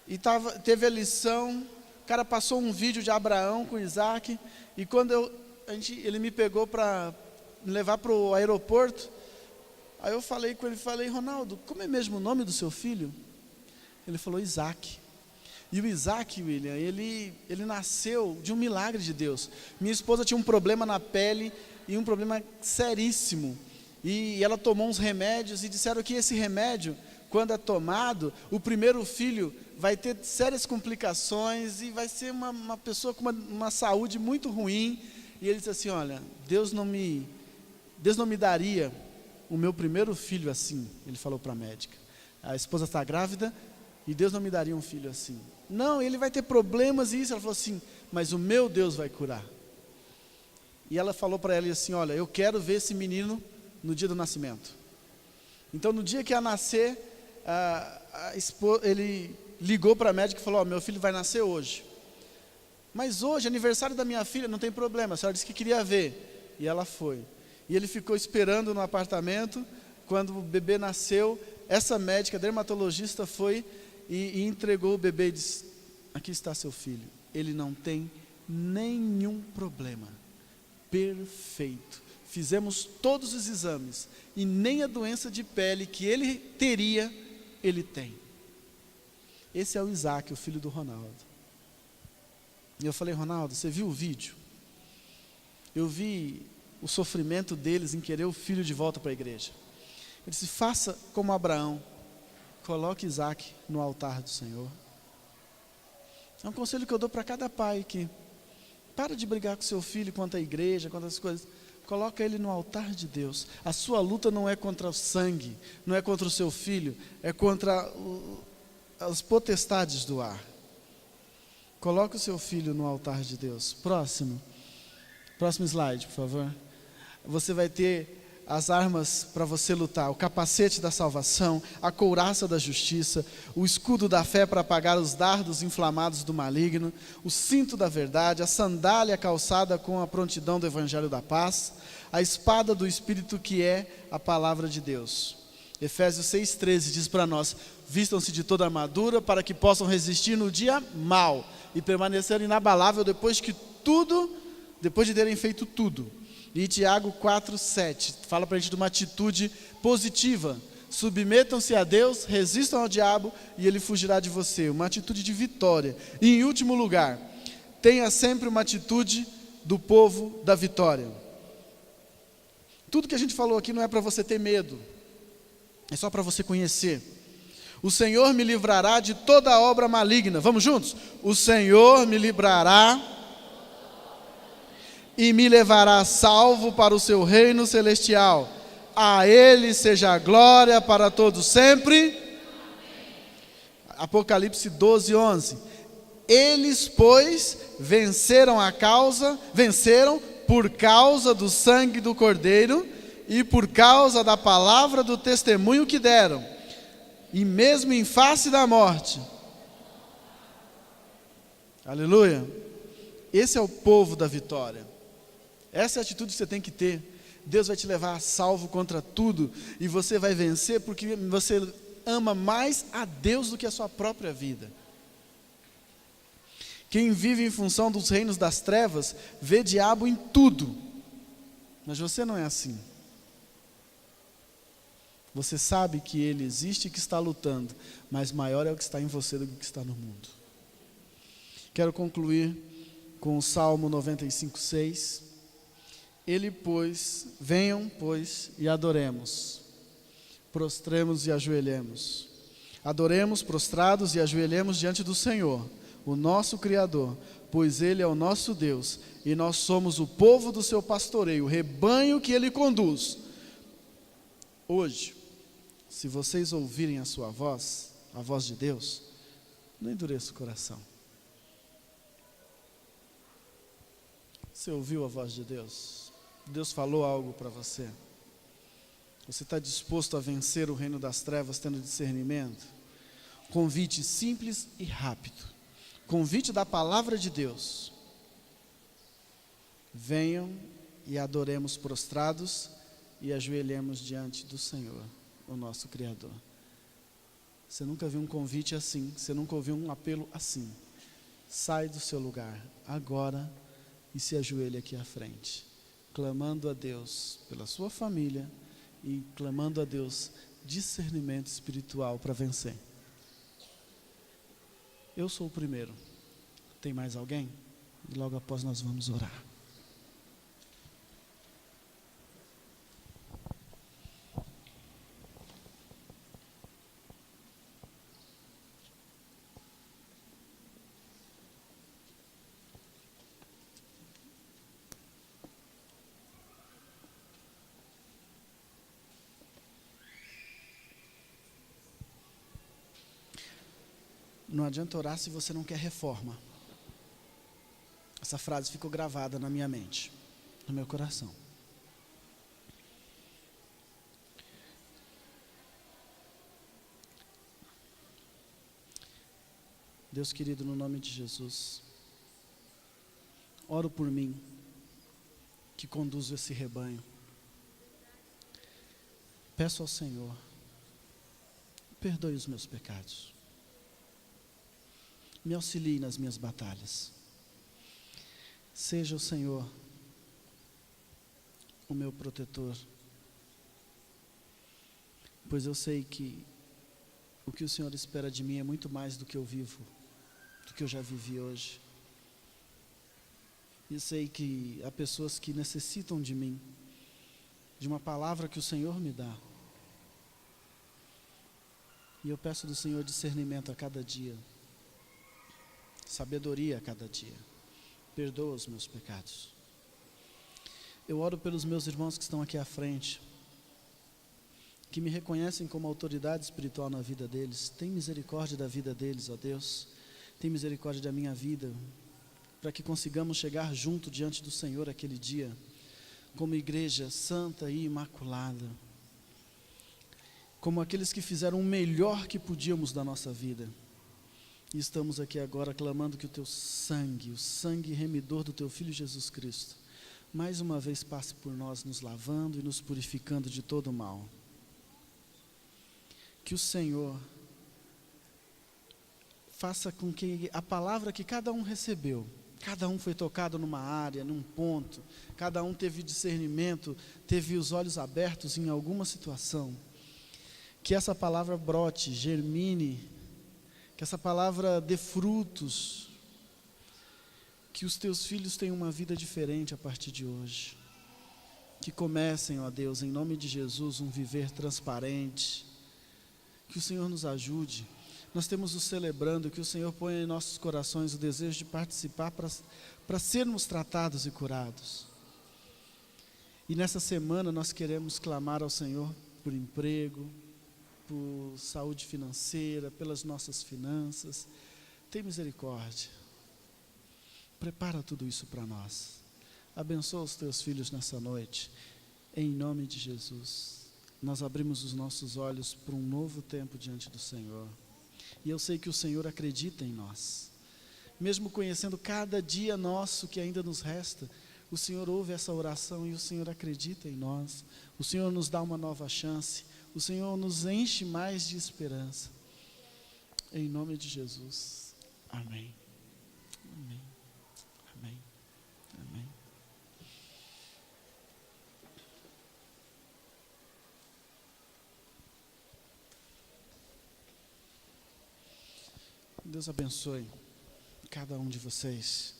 e teve a lição, o cara passou um vídeo de Abraão com Isaac, e quando ele me pegou para me levar para o aeroporto, aí eu falei com ele, Ronaldo, como é mesmo o nome do seu filho? Ele falou, Isaac. E o Isaac, William, ele nasceu de um milagre de Deus. Minha esposa tinha um problema na pele, e um problema seríssimo, e ela tomou uns remédios, e disseram que esse remédio, quando é tomado, o primeiro filho vai ter sérias complicações, e vai ser uma pessoa com uma saúde muito ruim. E ele disse assim, olha, Deus não me daria o meu primeiro filho assim. Ele falou para a médica, a esposa está grávida, e Deus não me daria um filho assim. Não, ele vai ter problemas e isso. Ela falou assim, mas o meu Deus vai curar. E ela falou para ele assim, olha, eu quero ver esse menino no dia do nascimento. Então no dia que ia nascer, ele ligou para a médica e falou, meu filho vai nascer hoje. Mas hoje, aniversário da minha filha, não tem problema, a senhora disse que queria ver. E ela foi. E ele ficou esperando no apartamento. Quando o bebê nasceu, essa médica, dermatologista, foi e entregou o bebê e disse, aqui está seu filho, ele não tem nenhum problema, perfeito, fizemos todos os exames, e nem a doença de pele que ele teria, ele tem. Esse é o Isaac, o filho do Ronaldo. E eu falei, Ronaldo, você viu o vídeo? Eu vi o sofrimento deles em querer o filho de volta para a igreja. Ele disse, faça como Abraão, coloque Isaac no altar do Senhor. É um conselho que eu dou para cada pai que para de brigar com seu filho quanto à igreja, quanto às coisas. Coloca ele no altar de Deus. A sua luta não é contra o sangue, não é contra o seu filho, é contra as potestades do ar. Coloque o seu filho no altar de Deus. Próximo slide, por favor. Você vai ter as armas para você lutar: o capacete da salvação, a couraça da justiça, o escudo da fé para apagar os dardos inflamados do maligno, o cinto da verdade, a sandália calçada com a prontidão do evangelho da paz, a espada do Espírito, que é a palavra de Deus. Efésios 6,13 diz para nós: vistam-se de toda a armadura para que possam resistir no dia mau e permanecer inabalável depois de terem feito tudo. E Tiago 4,7 fala para a gente de uma atitude positiva: submetam-se a Deus, resistam ao diabo e ele fugirá de você. Uma atitude de vitória. E em último lugar, tenha sempre uma atitude do povo da vitória. Tudo que a gente falou aqui não é para você ter medo, é só para você conhecer. O Senhor me livrará de toda obra maligna. Vamos juntos? O Senhor me livrará e me levará salvo para o seu reino celestial. A Ele seja a glória para todos sempre. Amém. Apocalipse 12:11. Eles, pois, venceram por causa do sangue do Cordeiro e por causa da palavra do testemunho que deram, e mesmo em face da morte. Aleluia. Esse é o povo da vitória. Essa é a atitude que você tem que ter. Deus vai te levar a salvo contra tudo, e você vai vencer porque você ama mais a Deus do que a sua própria vida. Quem vive em função dos reinos das trevas, vê diabo em tudo. Mas você não é assim. Você sabe que ele existe e que está lutando, mas maior é o que está em você do que o que está no mundo. Quero concluir com o Salmo 95:6. Venham, pois, e adoremos. Prostremos e ajoelhemos. Adoremos prostrados e ajoelhemos diante do Senhor, o nosso Criador, pois Ele é o nosso Deus, e nós somos o povo do seu pastoreio, o rebanho que Ele conduz. Hoje, se vocês ouvirem a sua voz, a voz de Deus, não endureça o coração. Você ouviu a voz de Deus? Deus falou algo para você? Você está disposto a vencer o reino das trevas tendo discernimento? Convite simples e rápido. Convite da palavra de Deus. Venham e adoremos prostrados e ajoelhemos diante do Senhor, o nosso Criador. Você nunca viu um convite assim, você nunca ouviu um apelo assim. Sai do seu lugar agora e se ajoelhe aqui à frente, clamando a Deus pela sua família e clamando a Deus discernimento espiritual para vencer. Eu sou o primeiro. Tem mais alguém? E logo após nós vamos orar. Não adianta orar se você não quer reforma. Essa frase ficou gravada na minha mente, no meu coração. Deus querido, no nome de Jesus, oro por mim, que conduzo esse rebanho. Peço ao Senhor, perdoe os meus pecados. Me auxilie nas minhas batalhas. Seja o Senhor o meu protetor, pois eu sei que o que o Senhor espera de mim é muito mais do que eu vivo, do que eu já vivi hoje. E sei que há pessoas que necessitam de mim, de uma palavra que o Senhor me dá. E eu peço do Senhor discernimento a cada dia. sabedoria a cada dia. Perdoa os meus pecados. Eu oro pelos meus irmãos que estão aqui à frente, que me reconhecem como autoridade espiritual na vida deles. Tem misericórdia da vida deles, ó Deus. Tem misericórdia da minha vida, para que consigamos chegar junto diante do Senhor aquele dia, como igreja santa e imaculada, como aqueles que fizeram o melhor que podíamos da nossa vida. E estamos aqui agora clamando que o teu sangue, o sangue remidor do teu Filho Jesus Cristo, mais uma vez passe por nós, nos lavando e nos purificando de todo o mal. Que o Senhor faça com que a palavra que cada um recebeu, cada um foi tocado numa área, num ponto, cada um teve discernimento, teve os olhos abertos em alguma situação, que essa palavra brote, germine, que essa palavra dê frutos, que os teus filhos tenham uma vida diferente a partir de hoje, que comecem, ó Deus, em nome de Jesus, um viver transparente, que o Senhor nos ajude. Nós temos o celebrando, que o Senhor ponha em nossos corações o desejo de participar para sermos tratados e curados. E nessa semana nós queremos clamar ao Senhor por emprego, por saúde financeira, pelas nossas finanças. Tem misericórdia. Prepara tudo isso para nós. Abençoa os teus filhos nessa noite. Em nome de Jesus. Nós abrimos os nossos olhos para um novo tempo diante do Senhor. E eu sei que o Senhor acredita em nós. Mesmo conhecendo cada dia nosso que ainda nos resta, o Senhor ouve essa oração e o Senhor acredita em nós. O Senhor nos dá uma nova chance. O Senhor nos enche mais de esperança. Em nome de Jesus. Amém. Amém. Amém. Amém. Deus abençoe cada um de vocês.